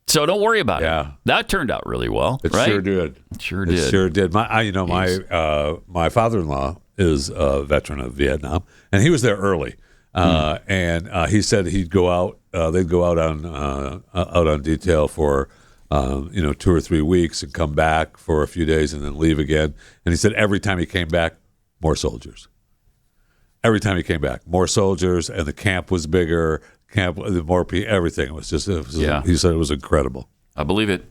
So don't worry about
Yeah.
it. That turned out really well.
It
right?
sure did.
It sure
It
did.
sure did. My father-in-law is a veteran of Vietnam, and he was there early. And he said he'd go out. They'd go out on detail for 2 or 3 weeks and come back for a few days and then leave again. And he said every time he came back, more soldiers. Every time he came back, more soldiers, and the camp was bigger. More people, everything. It was just. He said it was incredible.
I believe it.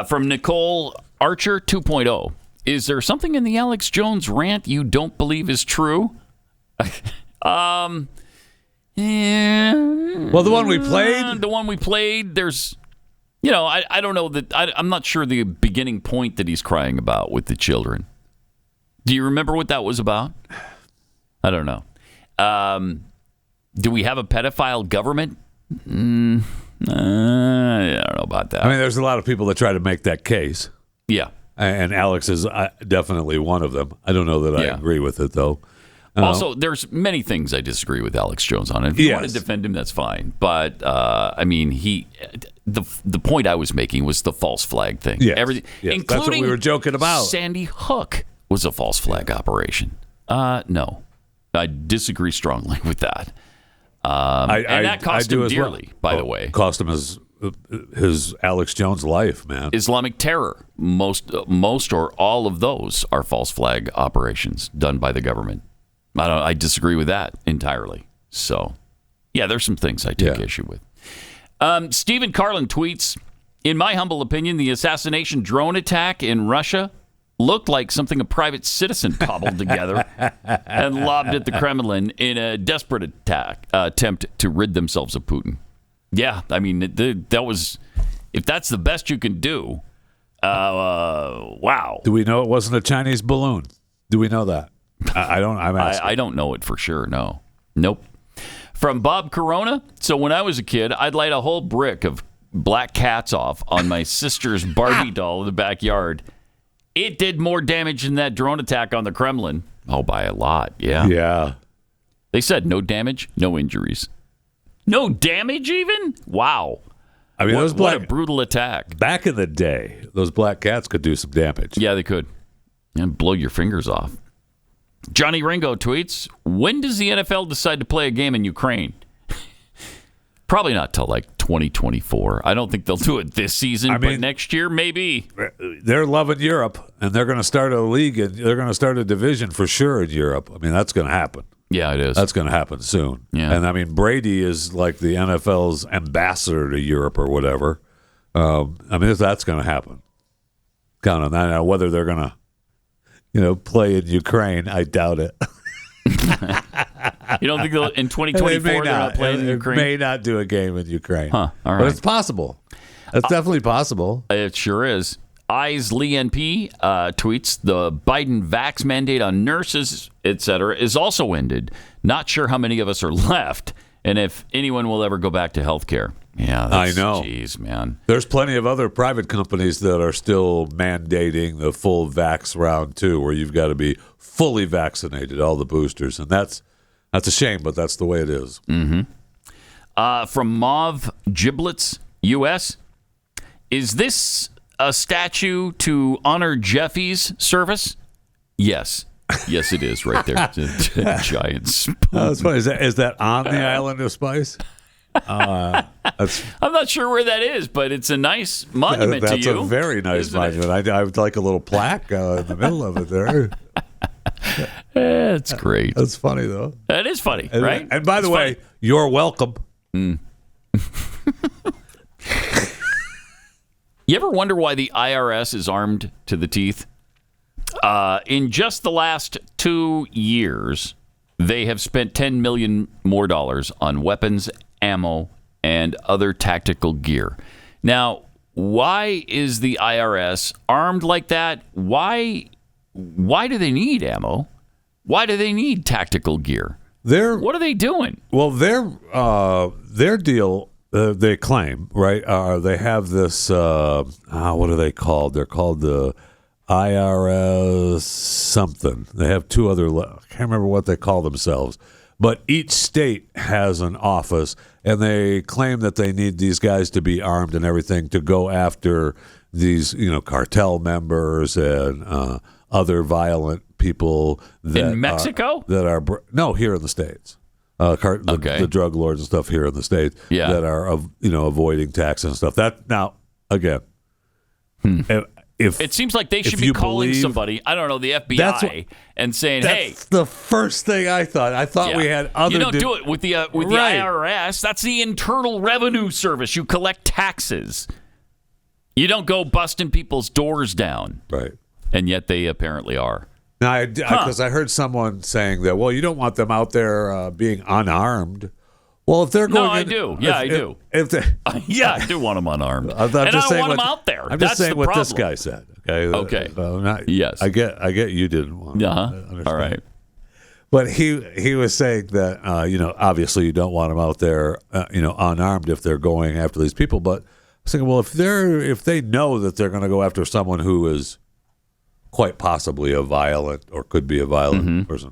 From Nicole Archer 2.0. Is there something in the Alex Jones rant you don't believe is true?
Yeah. Well, the one we played.
There's, I don't know that. I'm not sure the beginning point that he's crying about with the children. Do you remember what that was about? I don't know. Do we have a pedophile government? I don't know about that.
I mean, there's a lot of people that try to make that case.
Yeah.
And Alex is definitely one of them. I don't know that I agree with it, though.
Also, there's many things I disagree with Alex Jones on. If you want to defend him, that's fine. But I mean, the point I was making was the false flag thing.
Everything, including that's what we were joking about.
Sandy Hook was a false flag operation. No, I disagree strongly with that. And that cost him dearly, by the way.
Cost him his Alex Jones life, man.
Islamic terror, most or all of those are false flag operations done by the government. I disagree with that entirely. So, yeah, there's some things I take issue with. Stephen Carlin tweets, in my humble opinion, the assassination drone attack in Russia looked like something a private citizen cobbled together and lobbed at the Kremlin in a desperate attempt to rid themselves of Putin. Yeah, I mean, that was, if that's the best you can do, wow.
Do we know it wasn't a Chinese balloon? Do we know that? I don't. I'm asking.
I don't know it for sure. No. Nope. From Bob Corona. So when I was a kid, I'd light a whole brick of black cats off on my sister's Barbie doll in the backyard. It did more damage than that drone attack on the Kremlin. Oh, by a lot. Yeah.
Yeah.
They said no damage, no injuries. No damage even? Wow.
I mean,
what a brutal attack.
Back in the day, those black cats could do some damage.
Yeah, they could. And blow your fingers off. Johnny Ringo tweets, when does the NFL decide to play a game in Ukraine? Probably not till like 2024. I don't think they'll do it this season, but next year, maybe.
They're loving Europe, and they're going to start a league, and they're going to start a division for sure in Europe. I mean, that's going to happen.
Yeah, it is.
That's going to happen soon.
Yeah.
And I mean, Brady is like the NFL's ambassador to Europe or whatever. I mean, that's going to happen. Count on that. Now, whether they're going to, play in Ukraine, I doubt it.
You don't think in 2024 they're not playing in Ukraine?
May not do a game in Ukraine.
Huh. All right.
But it's possible. It's definitely possible.
It sure is. Eyes Lee NP tweets, the Biden vax mandate on nurses, etc., is also ended. Not sure how many of us are left and if anyone will ever go back to health care. Yeah,
I know.
Jeez, man.
There's plenty of other private companies that are still mandating the full vax round, too, where you've got to be fully vaccinated, all the boosters. And that's a shame, but that's the way it is.
Mm-hmm. From Mauve Giblets, U.S., is this a statue to honor Jeffy's service? Yes. Yes, it is right there. It's a giant spoon.
That's funny. Is that on the island of Spice?
I'm not sure where that is, but it's a nice monument to you.
That's a very nice monument. I would like a little plaque in the middle of it there.
That's great.
That's funny, though.
That is funny, right?
And by the way, you're welcome.
You ever wonder why the IRS is armed to the teeth? In just the last 2 years, they have spent $10 million more on weapons, ammo, and other tactical gear. Now, why is the IRS armed like that? Why do they need ammo? Why do they need tactical gear? What are they doing?
Well, their deal, they claim, right? They have this. What are they called? They're called the IRS something. They have two other. I can't remember what they call themselves. But each state has an office, and they claim that they need these guys to be armed and everything to go after these, cartel members and other violent people that
in Mexico
no, here in the States. The drug lords and stuff here in the States that are avoiding taxes and stuff. That now again, if
it seems like they should be calling somebody, I don't know, the FBI, and saying, "Hey."
That's the first thing I thought. I thought we had other.
You don't do it with the IRS. That's the Internal Revenue Service. You collect taxes. You don't go busting people's doors down.
Right.
And yet they apparently are.
Now, because I heard someone saying that, well, you don't want them out there being unarmed. Well, if they're going,
I do. Yeah, I do. I do want them unarmed, and I don't want them out there.
I'm just saying what this guy said. Okay.
Yes.
I get you didn't want.
All right.
But he was saying that obviously you don't want them out there unarmed if they're going after these people. But I was thinking, well, if they know that they're going to go after someone who is quite possibly a violent or could be a violent person,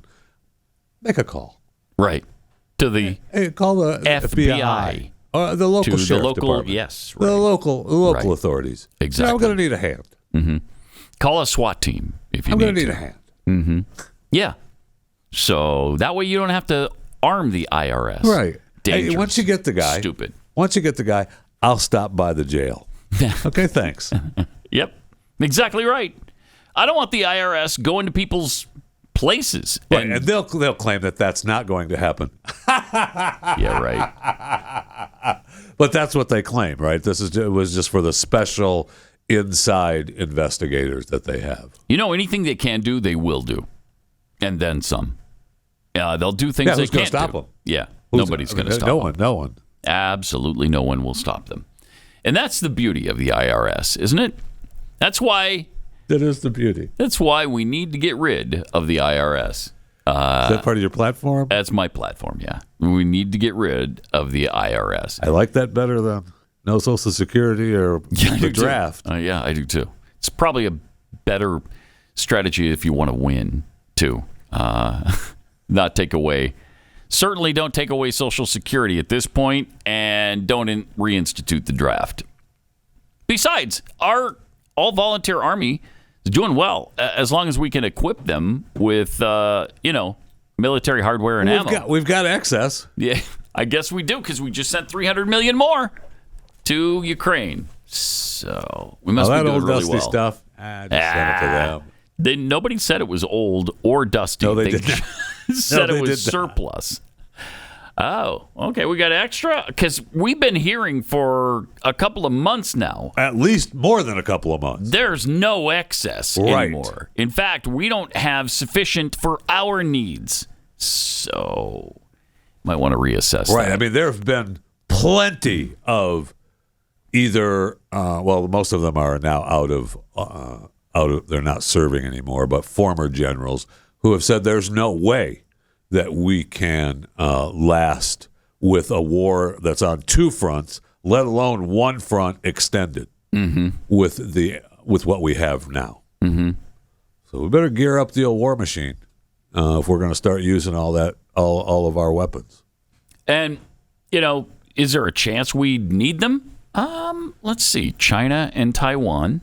make a call.
Right. To the
call the
FBI.
Or the local
to
sheriff
the local,
department.
yes. Right.
The local
Right.
authorities.
Exactly.
I'm going to need a hand.
Call a SWAT team if you
I'm
need
going to
to.
need a hand.
Yeah. So that way you don't have to arm the IRS.
Right.
Dangerous.
Hey, once you get the guy.
Stupid.
Once you get the guy, I'll stop by the jail. Okay, thanks.
Yep. Exactly right. I don't want the IRS going to people's places.
Right, and they'll claim that that's not going to happen.
Yeah, right.
But that's what they claim, right? It was just for the special inside investigators that they have.
You know, anything they can do, they will do. And then some. They'll do things they
who's gonna
can't
stop
do.
them?
Yeah. Nobody's going to stop them.
No one.
Absolutely no one will stop them. And that's the beauty of the IRS, isn't it? That's why
That is the beauty.
That's why we need to get rid of the IRS.
Is that part of your platform?
That's my platform, yeah. We need to get rid of the IRS.
I like that better than no Social Security or the draft.
Yeah, I do too. It's probably a better strategy if you want to win, too. Not take away. Certainly don't take away Social Security at this point, and don't reinstitute the draft. Besides, our all-volunteer Army is doing well, as long as we can equip them with, military hardware and ammo.
We've got excess.
Yeah, I guess we do, because we just sent $300 million more to Ukraine. So we must be
that
doing
old
really
dusty
well.
stuff. Just send it to them.
Nobody said it was old or dusty.
No, they did
just said it was surplus. Oh, okay. We got extra? Because we've been hearing for a couple of months now.
At least more than a couple of months.
There's no excess anymore. In fact, we don't have sufficient for our needs. So, might want to reassess that.
Right. I mean, there have been plenty of either, most of them are now out of, they're not serving anymore, but former generals who have said there's no way that we can last with a war that's on two fronts, let alone one front extended with what we have now. Mm-hmm. So we better gear up the old war machine if we're going to start using all of our weapons.
And, is there a chance we need them? Let's see. China and Taiwan.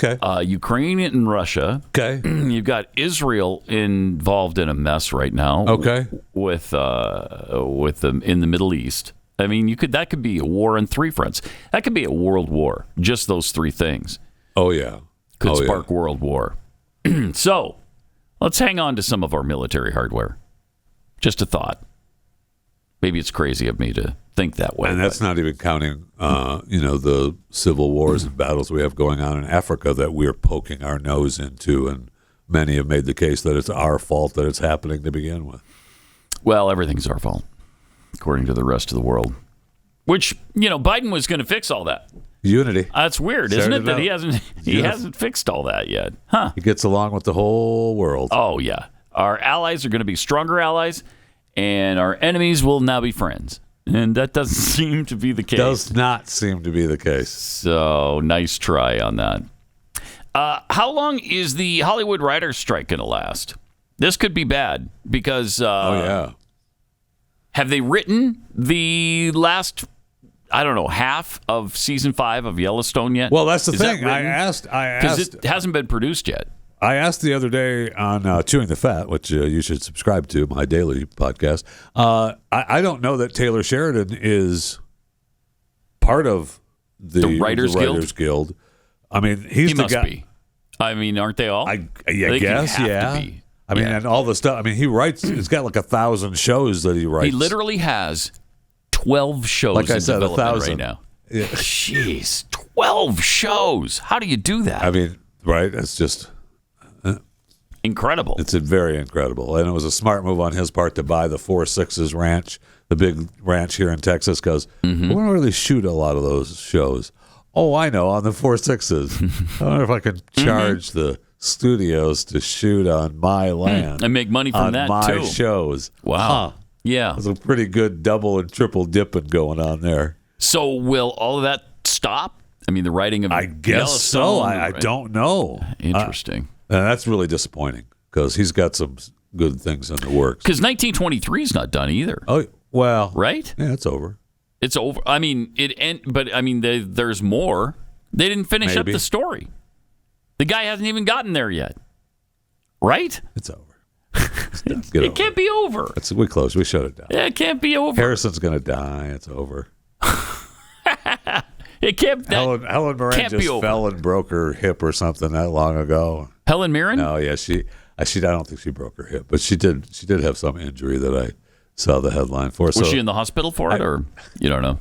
Okay.
Ukraine and Russia.
Okay.
You've got Israel involved in a mess right now.
Okay.
With them in the Middle East. I mean, that could be a war on three fronts. That could be a world war. Just those three things.
Oh yeah.
Could spark world war. So, let's hang on to some of our military hardware. Just a thought. Maybe it's crazy of me to think that way.
And that's not even counting, the civil wars and battles we have going on in Africa that we're poking our nose into, and many have made the case that it's our fault that it's happening to begin with.
Well, everything's our fault, according to the rest of the world. Which, Biden was going to fix all that.
Unity.
That's weird, isn't it? That he hasn't fixed all that yet. Huh.
He gets along with the whole world.
Oh, yeah. Our allies are going to be stronger allies, and our enemies will now be friends. And that doesn't seem to be the case.
Does not seem to be the case.
So, nice try on that. How long is the Hollywood writers' strike going to last? This could be bad because... have they written the last, half of season 5 of Yellowstone yet?
Well, that's the thing.
I
asked
because it hasn't been produced yet.
I asked the other day on Chewing the Fat, which you should subscribe to, my daily podcast. I don't know that Taylor Sheridan is part of the
Writers
Guild. I mean, he's
he
the
must
guy.
Be. I mean, aren't they all?
I
They
guess,
have
yeah.
to be.
I mean, and all the stuff. I mean, he writes. He's got like 1,000 shows that he writes.
He literally has 12 shows
like I
in
said,
development
1,000
right now.
Yeah.
Jeez, 12 shows. How do you do that?
I mean, right? It's just
incredible.
It's very incredible, and it was a smart move on his part to buy the 4 Sixes ranch, the big ranch here in Texas, because we don't really shoot a lot of those shows. Oh, I know, on the 4 Sixes. I wonder if I can charge the studios to shoot on my land
and make money from that
my
too.
Shows.
Wow. Yeah.
There's a pretty good double and triple dipping going on there.
So will all of that stop? I mean, the writing of
I guess so. I don't know.
Interesting.
And that's really disappointing because he's got some good things in the works.
Because 1923 is not done either.
Oh, well.
Right?
Yeah, it's over.
It's over. I mean, there's more. They didn't finish up the story. The guy hasn't even gotten there yet. Right?
It's over.
It can't be over.
We close. We shut it down.
Yeah, it can't be over.
Harrison's going to die. It's over.
It can't.
Helen Mirren just fell and broke her hip or something that long ago.
Helen Mirren?
No, yeah, I don't think she broke her hip, but she did have some injury that I saw the headline for.
Was she in the hospital for it, or you don't know?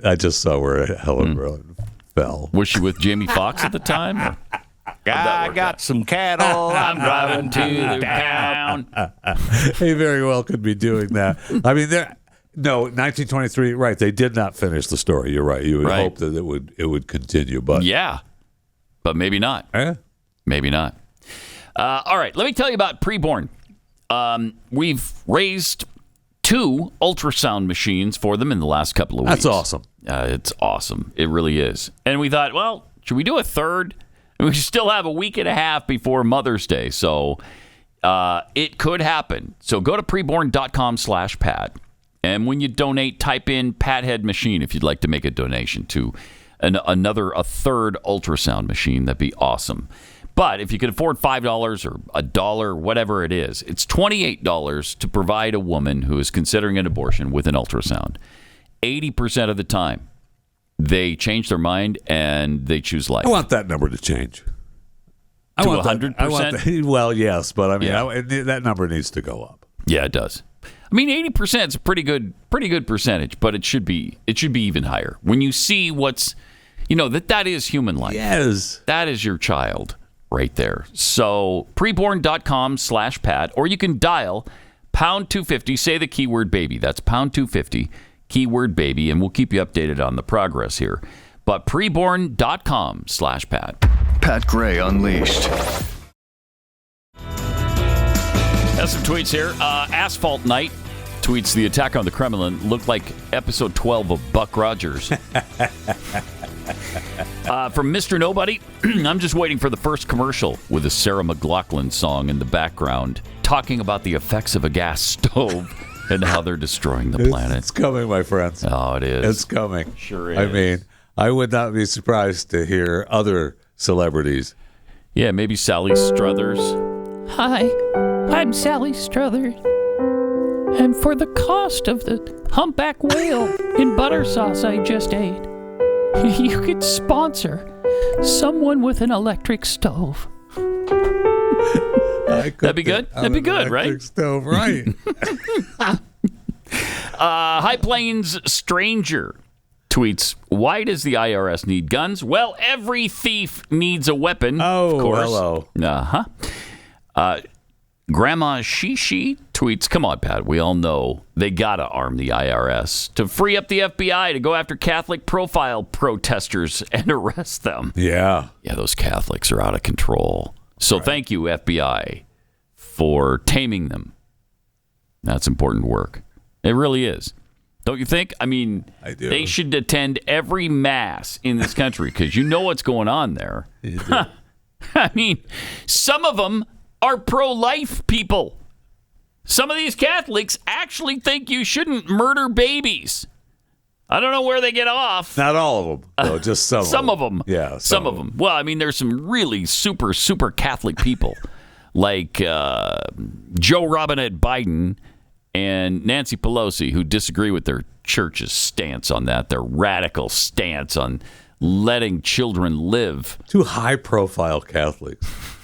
I just saw where Helen Mirren fell.
Was she with Jamie Foxx at the time? Or?
I got some cattle. I'm driving to the town.
He very well could be doing that. I mean, 1923. Right? They did not finish the story. You're right. You would hope that it would continue, but
but maybe not. Maybe not. All right. Let me tell you about Preborn. We've raised 2 ultrasound machines for them in the last couple of weeks.
That's awesome.
It's awesome. It really is. And we thought, well, should we do a third? We still have a week and a half before Mother's Day, so it could happen. So go to preborn.com/Pat, and when you donate, type in Pathead Machine if you'd like to make a donation to a third ultrasound machine. That'd be awesome. But if you can afford $5 or $1, whatever it is, it's $28 to provide a woman who is considering an abortion with an ultrasound. 80% of the time, they change their mind and they choose life.
I want that number to change.
To 100%?
Well, yes, but I mean, that number needs to go up.
Yeah, it does. I mean, 80% is a pretty good percentage, but it should be even higher. When you see what's, that is human life.
Yes.
That is your child right there. So preborn.com/Pat, or you can dial pound 250, say the keyword baby. That's pound 250. Keyword baby, and we'll keep you updated on the progress here. But preborn.com/Pat.
Pat Gray Unleashed.
Has some tweets here. Asphalt Knight tweets, the attack on the Kremlin looked like episode 12 of Buck Rogers. From Mr. Nobody, I'm just waiting for the first commercial with a Sarah McLachlan song in the background talking about the effects of a gas stove and how they're destroying the planet.
It's coming, my friends.
Oh, it is.
It's coming.
Sure is.
I mean, I would not be surprised to hear other celebrities.
Yeah, maybe Sally Struthers.
Hi, I'm Sally Struthers. And for the cost of the humpback whale in butter sauce I just ate, you could sponsor someone with an electric stove.
That'd be good. That'd be good, right?
Stove, right?
High Plains Stranger tweets, why does the IRS need guns? Well, every thief needs a weapon.
Oh,
of course.
hello.
Grandma Shishi tweets, come on, Pat, we all know they gotta arm the IRS to free up the FBI to go after Catholic profile protesters and arrest them.
Yeah,
those Catholics are out of control. So Thank you, FBI, for taming them. That's important work. It really is. Don't you think? I mean,
I do.
They should attend every mass in this country because you know what's going on there. I mean, some of them are pro-life people. Some of these Catholics actually think you shouldn't murder babies. I don't know where they get off.
Not all of them, though, just some.
Some of them.
Yeah,
some of them. Well, I mean, there's some really super, super Catholic people like Joe Robinette Biden and Nancy Pelosi who disagree with their church's stance on that, their radical stance on letting children live.
2 high-profile Catholics.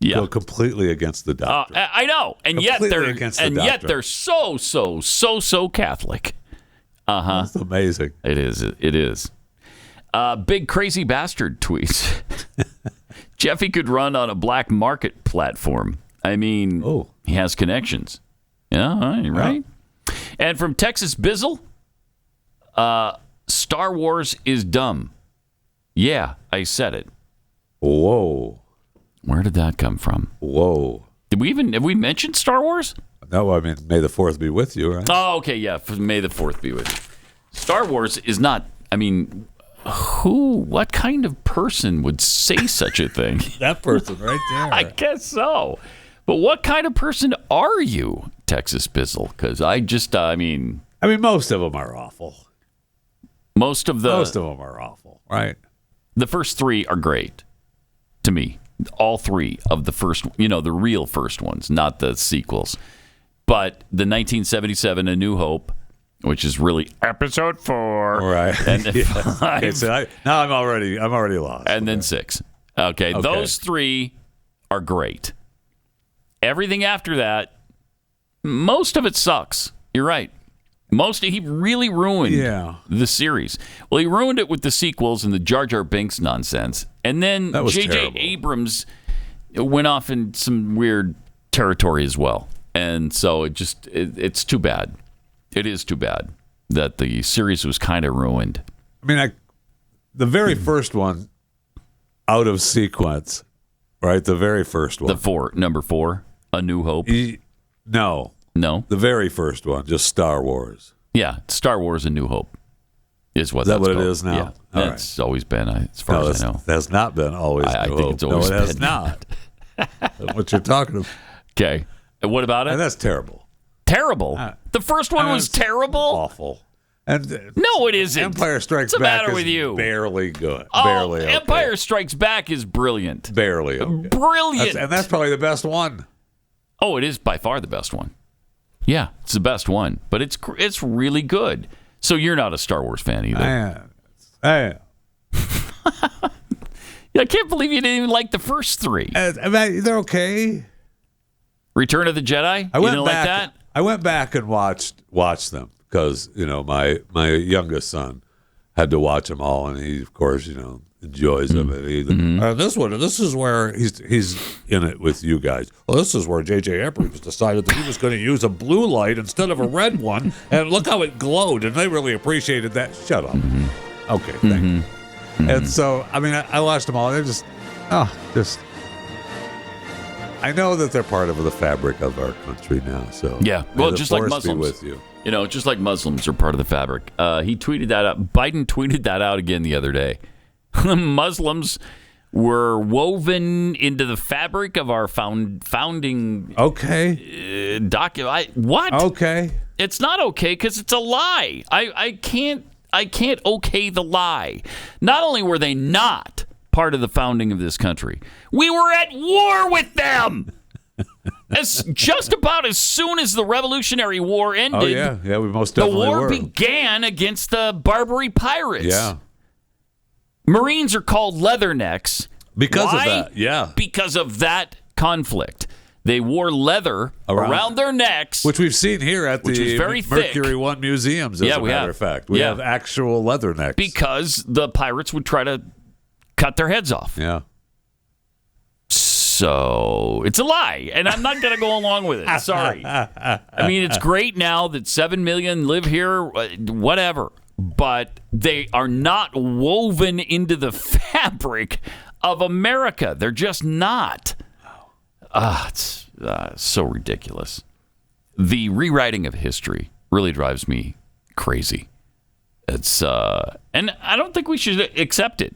Go completely against the doctrine.
I know, and yet they're so Catholic.
That's amazing.
It is. It is. Big crazy bastard tweets. Jeffy could run on a black market platform. I mean, he has connections. Yeah, right. Yeah. And from Texas Bizzle, Star Wars is dumb. Yeah, I said it.
Whoa.
Where did that come from?
Whoa.
Have we mentioned Star Wars?
No, I mean, may the 4th be with you, right?
Oh, okay, yeah. May the 4th be with you. Star Wars is not, I mean, What kind of person would say such a thing?
That person right there.
I guess so. But what kind of person are you, Texas Bizzle? Because I mean,
most of them are awful.
Most of them
are awful, right?
The first three are great to me. All three of the first, the real first ones, not the sequels. But the 1977 A New Hope, which is really episode 4,
right?
And then 5.
Okay, so now I'm already lost.
And then 6. Okay, those 3 are great. Everything after that, most of it sucks. You're right. He really ruined the series. Well, he ruined it with the sequels and the Jar Jar Binks nonsense. And then J.J. Abrams went off in some weird territory as well. And so it's too bad. It is too bad that the series was kind of ruined.
I mean, the very first one out of sequence, right? The very first one.
Number 4, A New Hope.
No. The very first one, just Star Wars.
Yeah, Star Wars A New Hope is what
is that
that's
what
called.
It is now?
Yeah, that's always been, as far as I know.
That's not been always.
I think it's always been.
No, it has not. What you're talking about.
Okay. And what about it?
And that's terrible.
Terrible? The first one was terrible?
Awful. And
no, it isn't.
Empire Strikes
What's the
Back
matter
is
with you?
Barely good.
Oh,
barely okay.
Empire Strikes Back is brilliant.
Barely okay.
Brilliant.
And that's probably the best one.
Oh, it is by far the best one. Yeah, it's the best one. But it's really good. So you're not a Star Wars fan either.
I am.
I can't believe you didn't even like the first 3.
They're okay.
Return of the Jedi? You didn't like that?
I went back and watched them because, my youngest son had to watch them all, and he, of course, enjoys them. And this is where he's in it with you guys. Well, this is where J.J. Abrams decided that he was going to use a blue light instead of a red one, and look how it glowed, and they really appreciated that. Shut up. Okay, thank you. And so, I watched them all. They're just. I know that they're part of the fabric of our country now. So
yeah, well, just like Muslims,
with you.
Just like Muslims are part of the fabric. He tweeted that out. Biden tweeted that out again the other day. Muslims were woven into the fabric of our founding.
Okay.
Document. What?
Okay.
It's not okay because it's a lie. I can't okay the lie. Not only were they not part of the founding of this country, we were at war with them. Just about as soon as the Revolutionary War ended,
we most definitely
the war
were.
began against the Barbary pirates.
Yeah.
Marines are called leathernecks.
Because of that, yeah.
Because of that conflict. They wore leather around their necks.
Which we've seen here at the
very
Mercury
thick.
One museums, as a matter of fact. We have actual leather necks.
Because the pirates would try to cut their heads off.
Yeah.
So it's a lie, and I'm not going to go along with it. Sorry. It's great now that 7 million live here, whatever, but they are not woven into the fabric of America. They're just not. It's so ridiculous. The rewriting of history really drives me crazy. It's and I don't think we should accept it.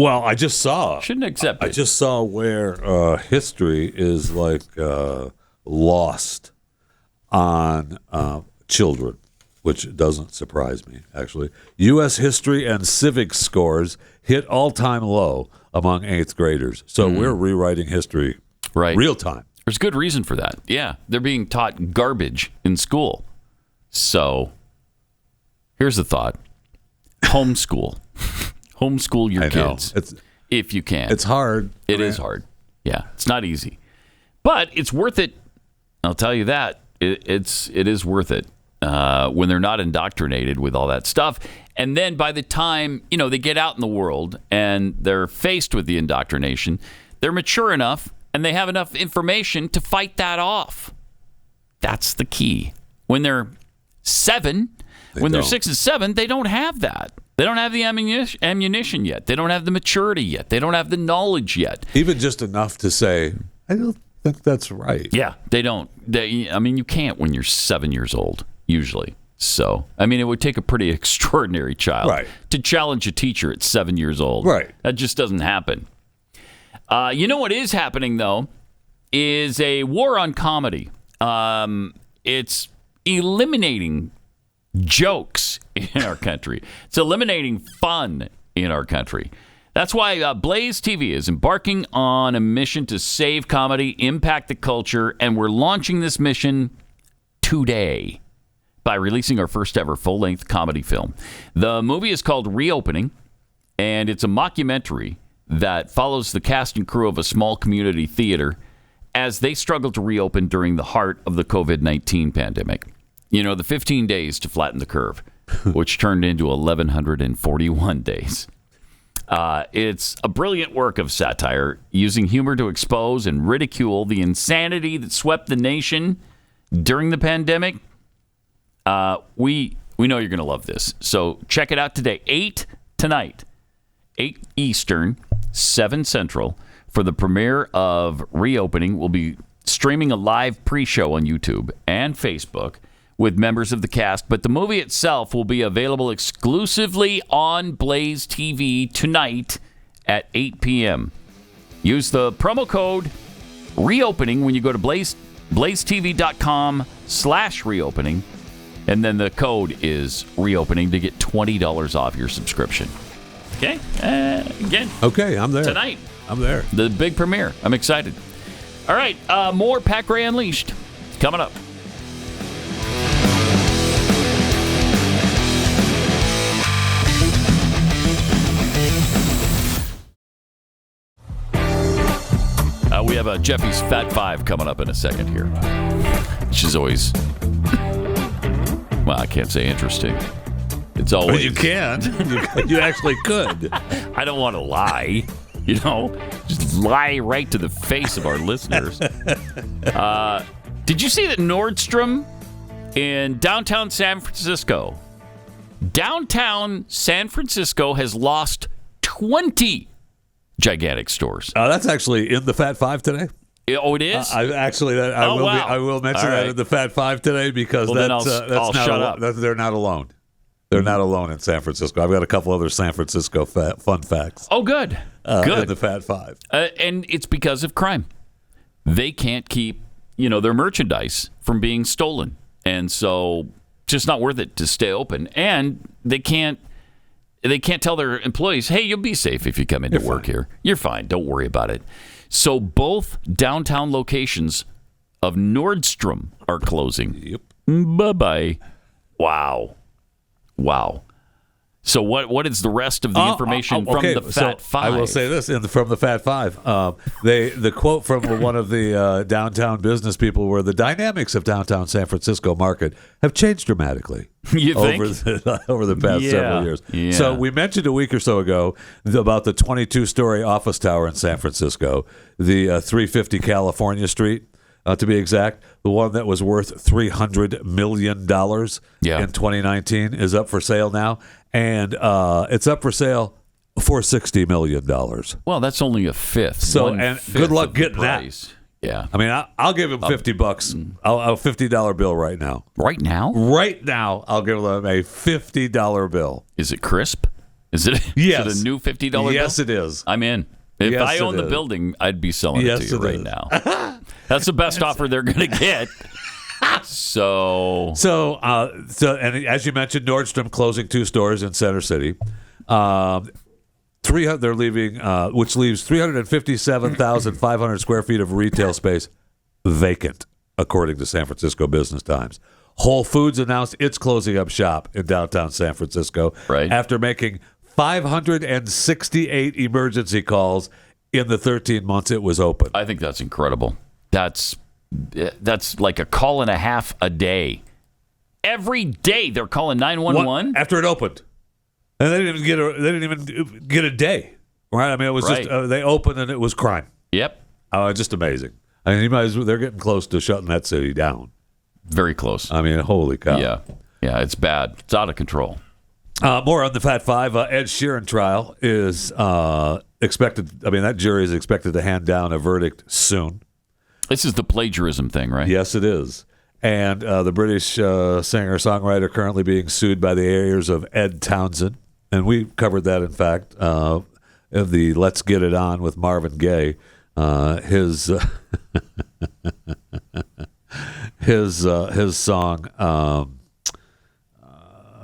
Well, I just saw.
Shouldn't accept it.
I just saw where history is like lost on children, which doesn't surprise me, actually. U.S. history and civics scores hit all-time low among 8th graders. So we're rewriting history real time.
There's good reason for that. Yeah, they're being taught garbage in school. So here's the thought. Homeschool. Homeschool your kids if you can.
It's hard.
It is hard. Yeah, it's not easy. But it's worth it. I'll tell you that. It is worth it when they're not indoctrinated with all that stuff. And then by the time, they get out in the world and they're faced with the indoctrination, they're mature enough and they have enough information to fight that off. That's the key. When they're 7, they're 6 and 7, they don't have that. They don't have the ammunition yet. They don't have the maturity yet. They don't have the knowledge yet.
Even just enough to say, I don't think that's right.
Yeah, they don't. You can't when you're 7 years old, usually. So, I mean, it would take a pretty extraordinary child to challenge a teacher at 7 years old.
Right.
That just doesn't happen. You know what is happening, though, is a war on comedy. It's eliminating jokes in our country. It's eliminating fun in our country. That's why BlazeTV is embarking on a mission to save comedy, impact the culture, and we're launching this mission today by releasing our first ever full-length comedy film. The movie is called Reopening, and it's a mockumentary that follows the cast and crew of a small community theater as they struggle to reopen during the heart of the COVID-19 pandemic. You know, the 15 days to flatten the curve, which turned into 1,141 days. It's a brilliant work of satire, using humor to expose and ridicule the insanity that swept the nation during the pandemic. We know you're going to love this. So check it out today. 8 tonight, 8 Eastern, 7 Central, for the premiere of Reopening. We'll be streaming a live pre-show on YouTube and Facebook with members of the cast, but the movie itself will be available exclusively on BlazeTV tonight at 8 p.m. Use the promo code REOPENING when you go to blazetv.com/reopening, and then the code is REOPENING to get $20 off your subscription. Okay? Again.
Okay, I'm there.
Tonight.
I'm there.
The big premiere. I'm excited. All right, more Pat Gray Unleashed coming up. We have Jeffy's Fat Five coming up in a second here, which is always, well, I can't say interesting. It's always.
Well, you can't. You actually could.
I don't want to lie, just lie right to the face of our listeners. Did you see that Nordstrom in downtown San Francisco has lost 20 gigantic stores?
That's actually in the Fat Five today.
Oh, it is?
I will mention that in the Fat Five today because
I'll shut up.
They're not alone. They're not alone in San Francisco. I've got a couple other San Francisco fun facts.
Oh, good. Good.
In the Fat Five.
And it's because of crime. They can't keep, their merchandise from being stolen. And so it's just not worth it to stay open. And they can't tell their employees, hey, you'll be safe if you come into work here. You're fine. Don't worry about it. So both downtown locations of Nordstrom are closing.
Yep.
Bye-bye. Wow. So what is the rest of the information from the Fat Five?
I will say this from the Fat Five. The quote from one of the downtown business people were, the dynamics of downtown San Francisco market have changed dramatically over the past several years.
Yeah.
So we mentioned a week or so ago about the 22-story office tower in San Francisco, the 350 California Street. To be exact, the one that was worth $300 million in 2019 is up for sale now, and it's up for sale for $60 million.
Well, that's only a fifth.
So, and good luck getting that.
Yeah.
I mean, I'll give him $50. I'll $50 bill right now.
Right now?
Right now, I'll give him a $50 bill.
Is it crisp? Is it?
Yes.
Is it a new $50 bill?
Yes, it is.
I'm in. If I own the building, I'd be selling it to you right now. That's the best offer they're going to get. So,
and as you mentioned, Nordstrom closing 2 stores in Center City. They're leaving, which leaves 357,500 square feet of retail space vacant, according to San Francisco Business Times. Whole Foods announced it's closing up shop in downtown San Francisco after making 568 emergency calls in the 13 months it was open.
I think that's incredible. That's like a call and a half a day. Every day they're calling 911
after it opened, and they didn't even get a day. Right? I mean, it was just they opened and it was crime.
Yep.
Just amazing. I mean, they're getting close to shutting that city down.
Very close.
I mean, holy cow.
Yeah, it's bad. It's out of control.
More on the Fat Five. Ed Sheeran trial is expected. I mean, that jury is expected to hand down a verdict soon.
This is the plagiarism thing, right?
Yes, it is. And the British singer-songwriter currently being sued by the heirs of Ed Townsend. And we covered that, in fact, of the Let's Get It On with Marvin Gaye. His song,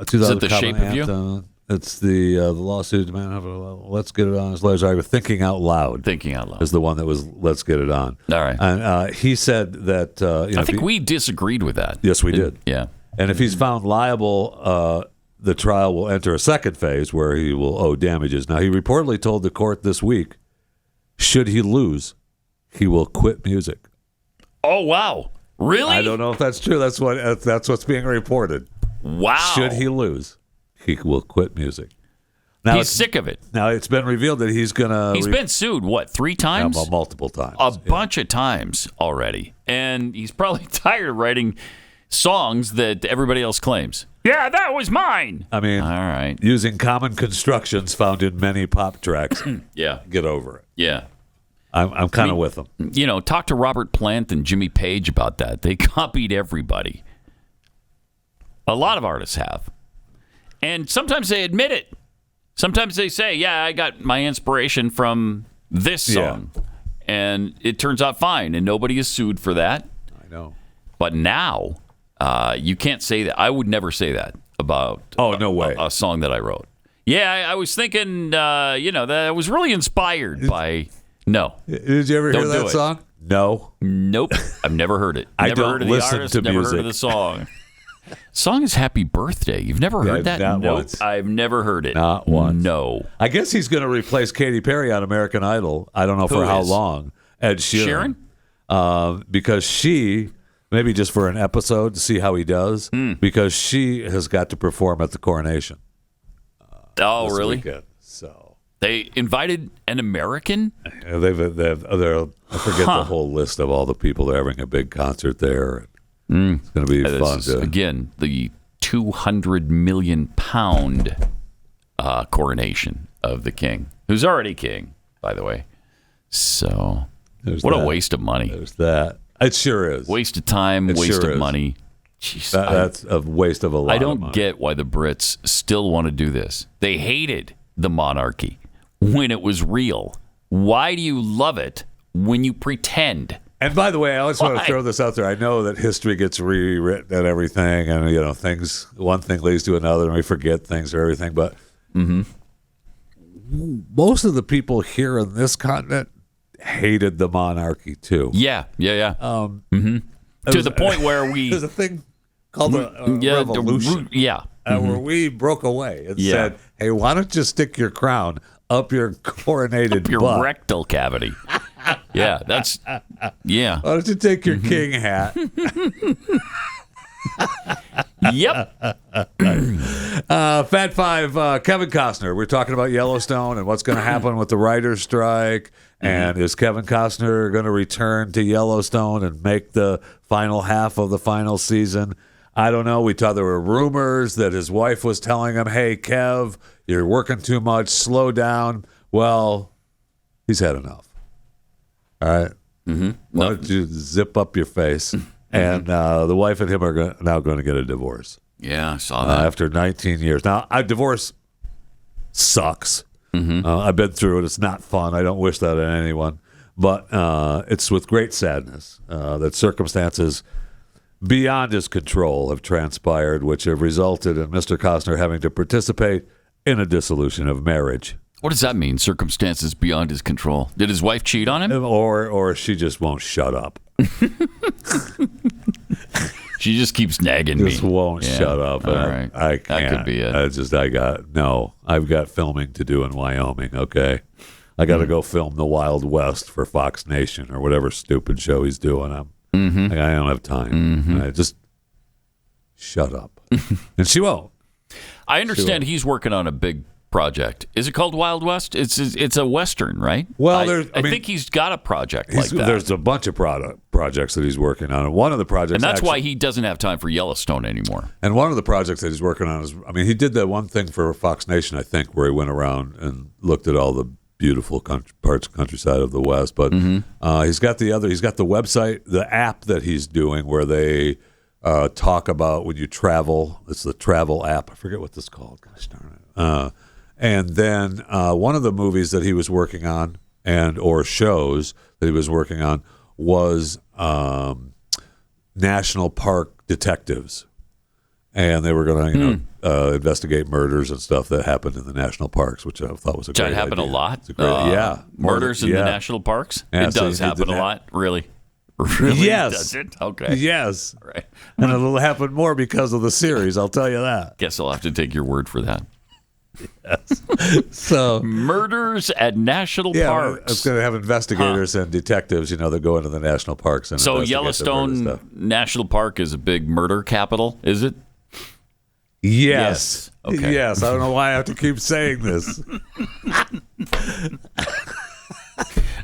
2000
Is it The Shape of You?
It's the lawsuit. Man, Let's Get It On. His lawyers argue. Thinking Out Loud.
Thinking Out Loud
is the one that was Let's Get It On.
All right.
And he said that.
I think we disagreed with that.
Yes, we did.
Yeah.
And if he's found liable, the trial will enter a second phase where he will owe damages. Now, he reportedly told the court this week, should he lose, he will quit music.
Oh, wow. Really?
I don't know if that's true. That's what's being reported.
Wow.
Should he lose, he will quit music. Now,
he's sick of it.
Now, it's been revealed that he's going to...
He's been sued, what, 3 times?
Yeah, multiple times.
A bunch of times already. And he's probably tired of writing songs that everybody else claims. Yeah, that was mine.
I mean,
all right.
Using common constructions found in many pop tracks.
Yeah.
Get over it.
Yeah.
I'm kind of with them.
You know, talk to Robert Plant and Jimmy Page about that. They copied everybody. A lot of artists have. And sometimes they admit it. Sometimes they say, yeah, I got my inspiration from this song. Yeah. And it turns out fine. And nobody is sued for that.
I know.
But now, you can't say that. I would never say that about
no way.
A song that I wrote. Yeah, I was thinking, that I was really inspired by... No.
Did you ever hear that song? No.
Nope. I've never heard it.
I
never
don't
heard of the
listen
artist,
to
never
music.
heard of the song. Song is Happy Birthday. You've never heard that?
Not
Nope.
once.
I've never heard it.
Not once.
No.
I guess he's going to replace Katy Perry on American Idol. I don't know for how long. Ed Sheeran? Because she, maybe just for an episode to see how he does, because she has got to perform at the coronation.
Oh, really?
Weekend. So
they invited an American?
I forget the whole list of all the people. They're having a big concert there. It's going to be fun.
Again, the 200 million pound coronation of the king, who's already king, by the way. So, a waste of money.
There's that. It sure is.
Waste of time, waste of money. Jeez,
that's a waste of a lot
I don't
of money.
get why the Brits still want to do this. They hated the monarchy when it was real. Why do you love it when you pretend?
And by the way, I always want to throw this out there. I know that history gets rewritten and everything, and one thing leads to another, and we forget things or everything. But most of the people here in this continent hated the monarchy too.
Yeah. To the point where
there's a thing called a revolution. Where we broke away and said, "Hey, why don't you stick your crown up your coronated
your
butt?
rectal cavity?" Yeah, that's yeah.
Why don't you take your king hat?
Yep.
Fat Five, Kevin Costner. We're talking about Yellowstone and what's going to happen with the writer's strike. And is Kevin Costner going to return to Yellowstone and make the final half of the final season? I don't know. We thought there were rumors that his wife was telling him, hey, Kev, you're working too much. Slow down. Well, he's had enough. All right. Why don't you zip up your face? And the wife and him are now going to get a divorce.
Yeah, I saw that.
After 19 years. Now, a divorce sucks. I've been through it. It's not fun. I don't wish that on anyone. But it's with great sadness that circumstances beyond his control have transpired, which have resulted in Mr. Costner having to participate in a dissolution of marriage.
What does that mean, circumstances beyond his control? Did his wife cheat on him?
Or she just won't shut up.
She just keeps nagging me.
Just won't shut up.
All right.
I can't.
That could be it.
I've got filming to do in Wyoming, okay? I got to go film the Wild West for Fox Nation or whatever stupid show he's doing. I don't have time. I just shut up. And she won't.
I understand he's working on a big project. Is it called Wild West? It's a Western, right?
Well,
I think he's got a project like that.
There's a bunch of projects that he's working on. And one of the projects...
And that's why he doesn't have time for Yellowstone anymore.
And one of the projects that he's working on is... he did that one thing for Fox Nation, I think, where he went around and looked at all the beautiful parts of countryside of the West. But he's got the website, the app that he's doing where they talk about when you travel. It's the travel app. I forget what this is called. Gosh darn it. And then one of the movies that he was working on or shows that he was working on was National Park Detectives. And they were going to, investigate murders and stuff that happened in the national parks, which I thought was a great idea.
Does that happen a lot?
It's a great,
murders in the national parks?
Yeah,
it does happen a lot, really? Really?
Yes.
Does it? Okay.
Yes.
All right.
And it'll happen more because of the series, I'll tell you that.
Guess I'll have to take your word for that.
Yes. So
murders at national parks.
It's going to have investigators and detectives, that go into the national parks. And
so
investigate
Yellowstone National Park is a big murder capital, is it?
Yes.
Okay.
Yes. I don't know why I have to keep saying this.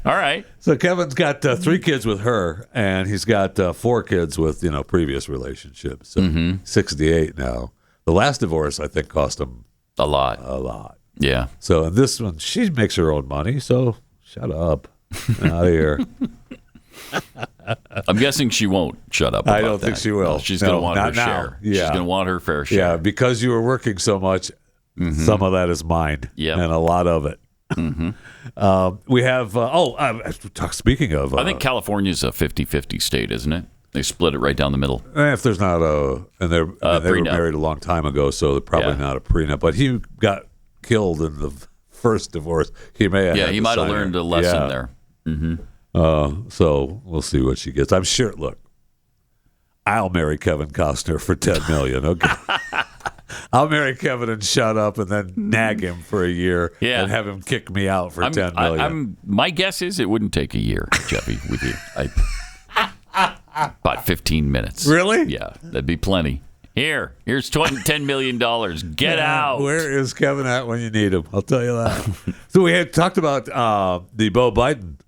All right.
So Kevin's got 3 kids with her, and he's got 4 kids with previous relationships. So 68 now. The last divorce, I think, cost him
a lot.
A lot.
Yeah.
So in this one, she makes her own money. So shut up. Out of here.
I'm guessing she won't shut up.
I don't think she will.
She's going to want her share.
Yeah.
She's going to want her fair share.
Yeah, because you were working so much, some of that is mine.
Yeah.
And a lot of it. We have, speaking of.
I think California's a 50-50 state, isn't it? They split it right down the middle.
If there's not they were married a long time ago, so they're probably not a prenup. But he got killed in the first divorce. He may have.
Yeah, he might have learned a lesson there.
So we'll see what she gets. I'm sure. Look, I'll marry Kevin Costner for $10 million. Okay. I'll marry Kevin and shut up and then nag him for a year and have him kick me out for $10 million.
My guess is it wouldn't take a year, Jeffy, with you. About 15 minutes.
Really?
Yeah, that'd be plenty. Here's $10 million. Get out.
Where is Kevin at when you need him? I'll tell you that. So we had talked about the Beau Biden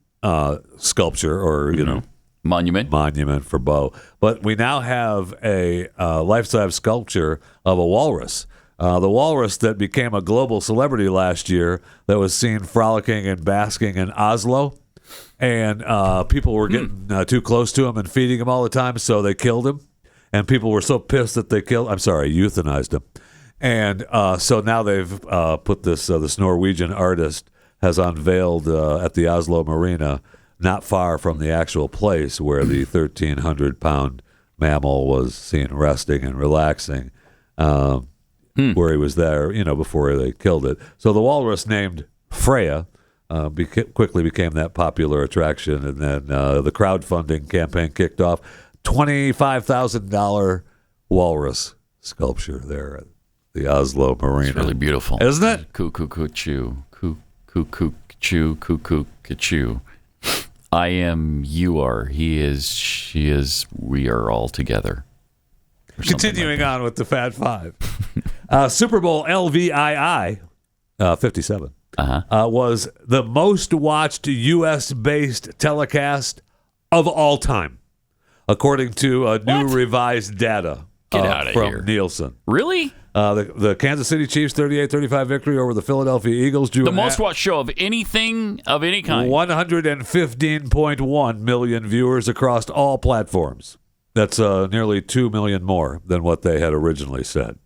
sculpture or, monument for Beau. But we now have a life-size sculpture of a walrus. The walrus that became a global celebrity last year that was seen frolicking and basking in Oslo. And people were getting too close to him and feeding him all the time, so they killed him. And people were so pissed that they euthanized him. And so now they've put this Norwegian artist has unveiled at the Oslo Marina, not far from the actual place where the 1,300-pound mammal was seen resting and relaxing, where he was there, before they killed it. So the walrus named Freya quickly became that popular attraction, and then the crowdfunding campaign kicked off. $25,000 walrus sculpture there at the Oslo Marina.
It's really beautiful,
isn't it?
Cuckoo-choo, cuckoo-choo, cuckoo-choo. I am, you are, he is, she is, we are all together.
Continuing on with the Fat Five. Super Bowl LVII 57 was the most watched U.S.-based telecast of all time, according to new revised data from Nielsen.
Really?
The Kansas City Chiefs 38-35 victory over the Philadelphia Eagles drew
the most watched show of anything of any kind.
115.1 million viewers across all platforms. That's nearly 2 million more than what they had originally said.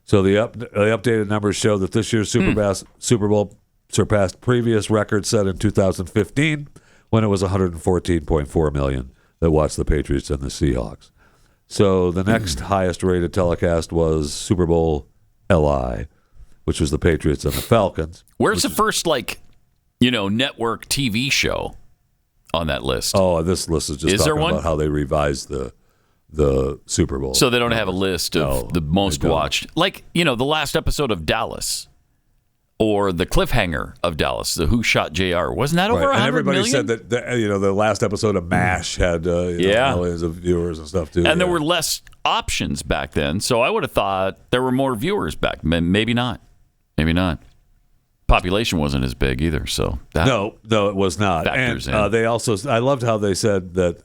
So the updated numbers show that this year's Super Bowl surpassed previous records set in 2015 when it was 114.4 million that watched the Patriots and the Seahawks. So the next highest rated telecast was Super Bowl LI, which was the Patriots and the Falcons.
Where's the first network TV show on that list?
Oh, this list is just talking about how they revised the Super Bowl.
So they don't have a list of the most watched. Like, the last episode of Dallas or the cliffhanger of Dallas, the Who Shot JR. Wasn't that over 100
and everybody
million?
said that the last episode of MASH had millions of viewers and stuff too.
And there were less options back then, so I would have thought there were more viewers back. Maybe not. Population wasn't as big either, so
no, it was not.
Factors
and
in.
They also, I loved how they said that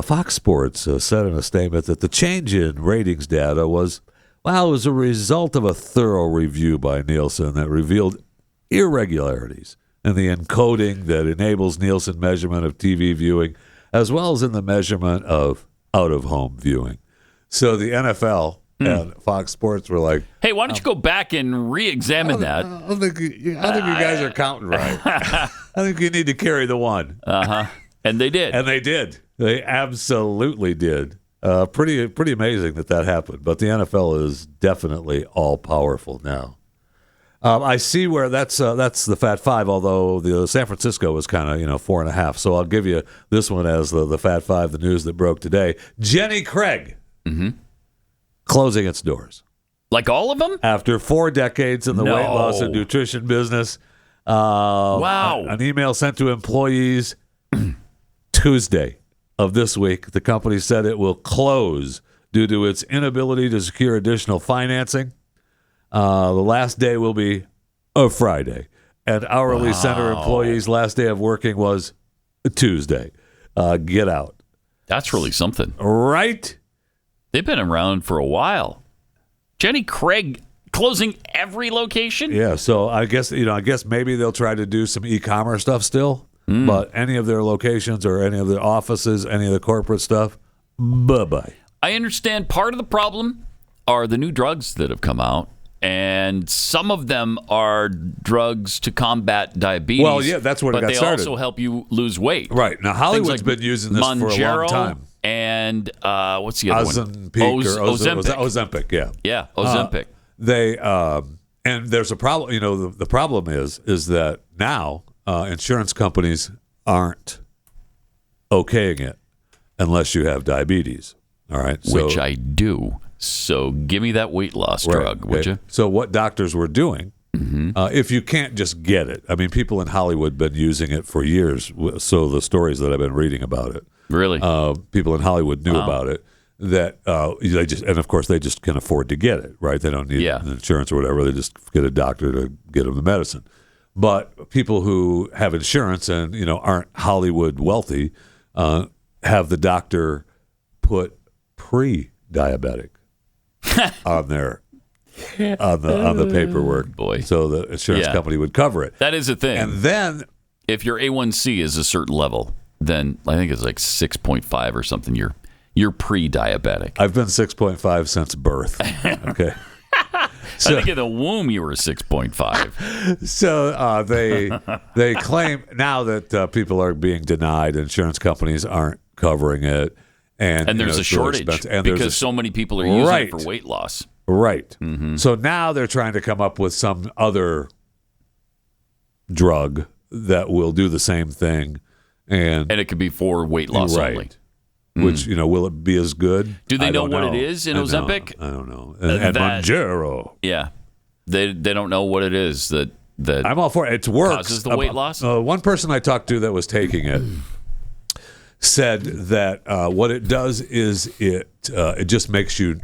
Fox Sports said in a statement that the change in ratings data was a result of a thorough review by Nielsen that revealed irregularities in the encoding that enables Nielsen measurement of TV viewing, as well as in the measurement of out-of-home viewing. So the NFL and Fox Sports were like,
hey, why don't you go back and re-examine that?
I think you guys are counting right. I think you need to carry the one.
And they did.
And they did. They absolutely did. Pretty amazing that happened. But the NFL is definitely all powerful now. I see where that's the Fat Five, although the San Francisco was kind of 4.5. So I'll give you this one as the Fat Five, the news that broke today. Jenny Craig closing its doors.
Like all of them?
After 4 decades in the weight loss and nutrition business.
Wow.
An email sent to employees Tuesday of this week. The company said it will close due to its inability to secure additional financing. The last day will be a Friday, and hourly center employees' last day of working was Tuesday. Get out.
That's really something.
Right?
They've been around for a while. Jenny Craig closing every location?
Yeah, so I guess maybe they'll try to do some e-commerce stuff still, but any of their locations or any of the offices, any of the corporate stuff, bye-bye.
I understand part of the problem are the new drugs that have come out. And some of them are drugs to combat diabetes.
Well, yeah, that's where it got started.
But they also help you lose weight.
Right. Now, Hollywood's been using this for a long time.
And what's the other one?
Ozempic, yeah.
Yeah, Ozempic.
And there's a problem. The problem is that now insurance companies aren't okaying it unless you have diabetes. All right.
Which I do. So give me that weight loss drug, would you?
So what doctors were doing, if you can't just get it, I mean, people in Hollywood have been using it for years. So the stories that I've been reading about it,
really,
people in Hollywood knew about it. That and of course they just can afford to get it, right? They don't need insurance or whatever. They just get a doctor to get them the medicine. But people who have insurance and aren't Hollywood wealthy have the doctor put pre-diabetic on the paperwork, so the insurance company would cover it.
That is a thing.
And then
if your A1C is a certain level, then I think it's like 6.5 or something. You're pre-diabetic.
I've been 6.5 since birth. Okay.
So, I think in the womb you were 6.5.
So they claim now that people are being denied, insurance companies aren't covering it. And
there's a shortage because so many people are using it for weight loss.
Right. So now they're trying to come up with some other drug that will do the same thing. And
it could be for weight loss only.
Which, will it be as good?
Do they know what it is in Ozempic?
I don't know. And Mounjaro.
Yeah. They don't know what it is that
I'm all for it. It works.
Causes the weight loss?
One person I talked to that was taking it said that what it does is it just makes you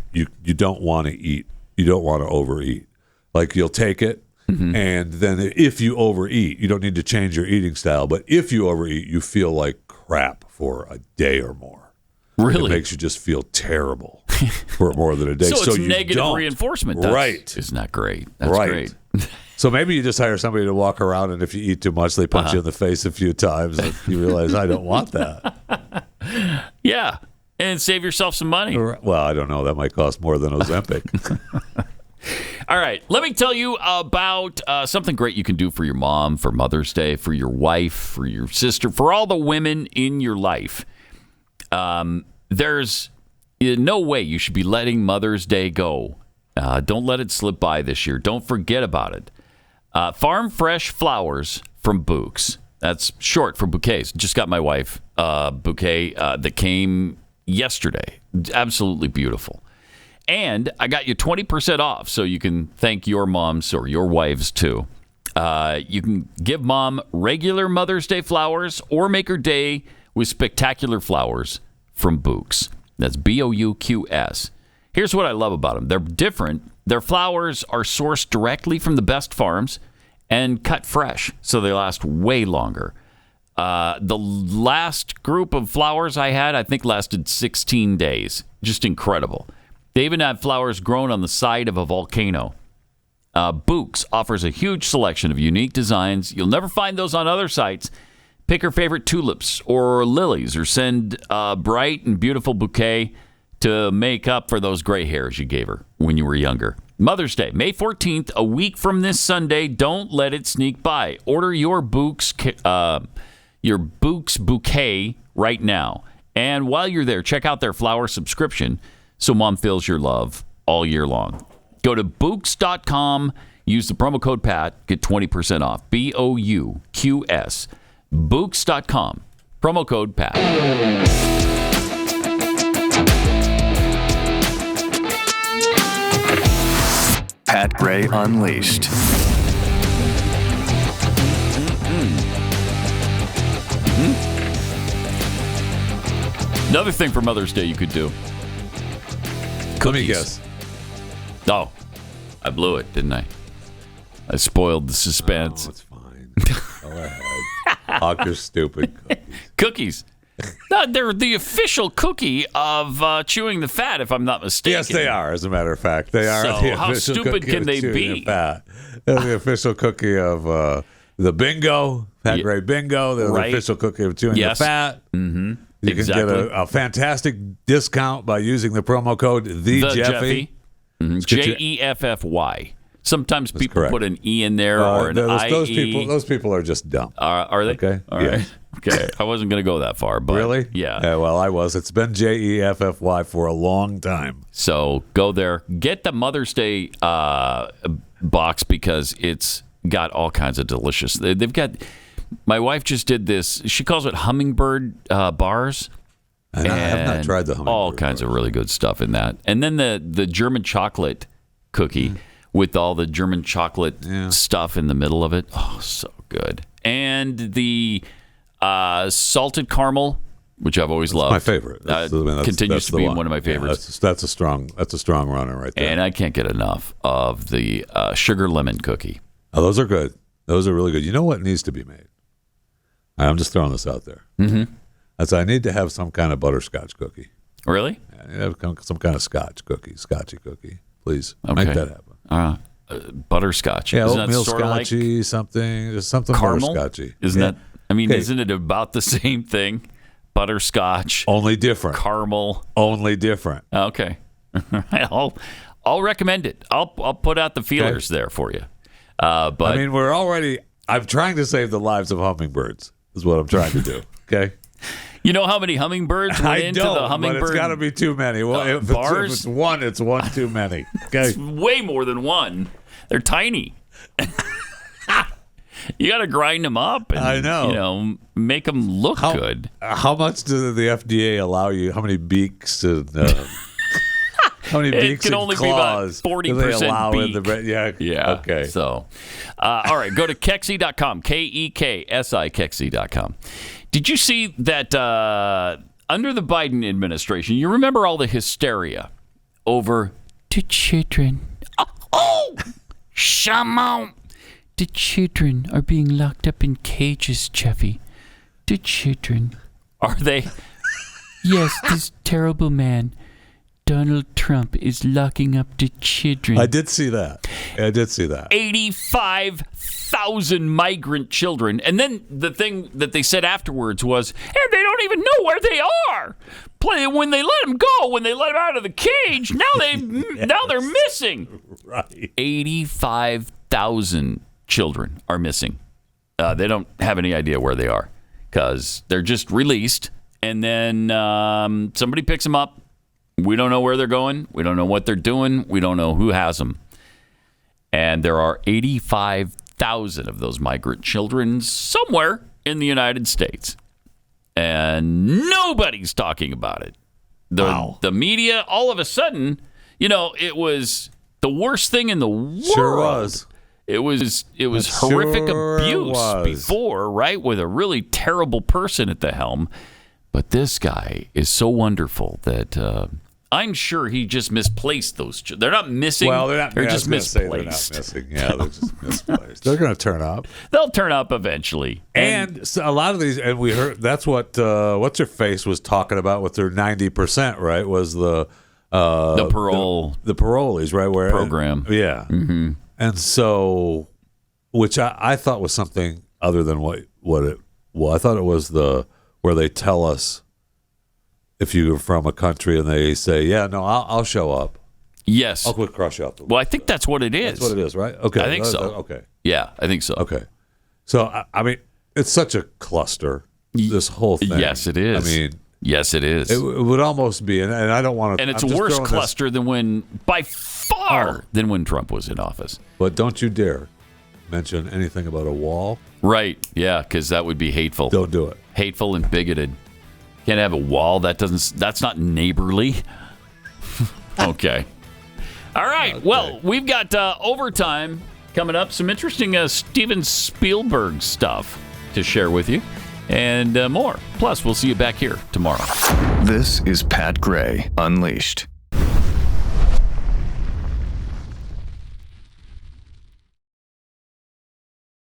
don't want to eat. You don't want to overeat. Like you'll take it, and then if you overeat, you don't need to change your eating style. But if you overeat, you feel like crap for a day or more.
Really?
It makes you just feel terrible for more than a day.
So it's negative reinforcement. That's, Isn't that great? That's great.
So maybe you just hire somebody to walk around, and if you eat too much, they punch you in the face a few times, and you realize, I don't want that.
Yeah, and save yourself some money.
Well, I don't know. That might cost more than Ozempic.
All right, let me tell you about something great you can do for your mom, for Mother's Day, for your wife, for your sister, for all the women in your life. There's no way you should be letting Mother's Day go. Don't let it slip by this year. Don't forget about it. Farm fresh flowers from Bouquets. That's short for bouquets. Just got my wife a bouquet that came yesterday. Absolutely beautiful. And I got you 20% off, so you can thank your moms or your wives too. You can give mom regular Mother's Day flowers or make her day with spectacular flowers from Bouquets. That's Bouqs. Here's what I love about them. They're different. Their flowers are sourced directly from the best farms and cut fresh, so they last way longer. The last group of flowers I had, I think, lasted 16 days. Just incredible. They even have flowers grown on the side of a volcano. Bouquets offers a huge selection of unique designs. You'll never find those on other sites. Pick her favorite tulips or lilies, or send a bright and beautiful bouquet to make up for those gray hairs you gave her when you were younger. Mother's Day, May 14th, a week from this Sunday. Don't let it sneak by. Order your Books bouquet right now. And while you're there, check out their flower subscription so Mom feels your love all year long. Go to Books.com, use the promo code PAT, get 20% off. BOUQS. Books.com, promo code PAT.
Pat Gray Unleashed.
Another thing for Mother's Day you could do. Cookies.
Let me guess.
Oh, I blew it, didn't I? I spoiled the suspense.
Oh, it's fine. Go ahead. Hawk your stupid
Cookies. No, they're the official cookie of chewing the fat, if I'm not mistaken.
Yes, they are, as a matter of fact. They are.
So
the
how
official
stupid
cookie
can
of
they
chewing
be?
the fat. They're the official cookie of the bingo, Pat Gray Bingo. They're
Right.
the official cookie of chewing the fat.
Mm-hmm.
You
Exactly.
can get a fantastic discount by using the promo code
The
Jeffy.
Mm-hmm. Jeffy. Sometimes people
correct.
put an E in there or an IE.
Those people are just dumb.
Are they?
Okay.
All
Yeah.
right. Okay. I wasn't going to go that far, but
Really?
Yeah.
Well, I was. It's been Jeffy for a long time.
So go there, get the Mother's Day box because it's got all kinds of delicious. They've got. My wife just did this. She calls it hummingbird bars.
And I have not tried the hummingbird
all kinds
bars.
of really good stuff in that. And then the German chocolate cookie with all the German chocolate stuff in the middle of it. Oh, so good. And the salted caramel, which I've always loved.
My favorite.
Continues to be one of my favorites.
Yeah, that's a strong runner right there.
And I can't get enough of the sugar lemon cookie.
Oh, those are good. Those are really good. You know what needs to be made? I'm just throwing this out there.
Mm-hmm.
I need to have some kind of butterscotch cookie.
Really?
I need to have some kind of scotchy cookie. Please
Okay.
make that happen.
Butterscotch.
Yeah,
Isn't that
oatmeal
sort of like
scotchy, something
caramel?
butterscotchy.
Isn't
Yeah.
that? I mean,
Okay.
isn't it about the same thing? Butterscotch,
Only different.
caramel.
Only different.
Okay, I'll recommend it. I'll put out the feelers there for you. But
I mean, I'm trying to save the lives of hummingbirds. Is what I'm trying to do. Okay.
you know how many hummingbirds went
I
into
don't,
the hummingbird?
but it's got to be too many. Well, if
bars?
it's one too many. Okay.
It's way more than one. They're tiny. You got to grind them up. And,
I know.
Make them look good.
How much do the FDA allow you? How many beaks and how many
It
beaks
can
and
only be about
claws do they
40%
allow in the
beak.
Yeah. Okay.
So, all right, go to Kexi.com, K-E-K-S-I, Kexi.com. Did you see that under the Biden administration, you remember all the hysteria over the children? Oh, Shamo! The children are being locked up in cages, Jeffy. The children. Are they? Yes, this terrible man, Donald Trump, is locking up the children.
I did see that.
85,000 migrant children. And then the thing that they said afterwards was, and they don't even know where they are. When they let them go, when they let them out of the cage, now they're missing.
Right.
85,000 children are missing. They don't have any idea where they are because they're just released, and then somebody picks them up. We don't know where they're going. We don't know what they're doing. We don't know who has them. And there are 85,000 of those migrant children somewhere in the United States. And nobody's talking about it. The media, all of a sudden, it was the worst thing in the world.
Sure was.
It was horrific abuse before, right? With a really terrible person at the helm. But this guy is so wonderful that I'm sure he just misplaced those. They're not missing.
Well, they're not.
They're just misplaced.
They're not missing. Yeah, they're just misplaced. They're going to turn up.
They'll turn up eventually.
And so a lot of these, and we heard that's what what's her face was talking about with their 90%, right? Was the
parole,
the parolees, right? Where
program,
yeah. Mm-hmm. And so, which I thought was something other than what it. Well, I thought it was where they tell us if you're from a country and they say, "Yeah, no, I'll show up."
Yes.
I'll quick crush up.
Well, I think that's what it is.
That's what it is, right? Okay.
I think so.
Okay.
Yeah, I think so.
Okay. So, I mean, it's such a cluster, this whole thing.
Yes, it is.
I mean,
yes, it is.
it would almost be, and I don't want to.
And it's a worse cluster than by far, than when Trump was in office.
But don't you dare mention anything about a wall.
Right. Yeah, because that would be hateful.
Don't do it.
Hateful and bigoted. Can't have a wall. That's not neighborly. Okay. All right. Okay. Well, we've got overtime coming up. Some interesting Steven Spielberg stuff to share with you, and more. Plus, we'll see you back here tomorrow.
This is Pat Gray Unleashed.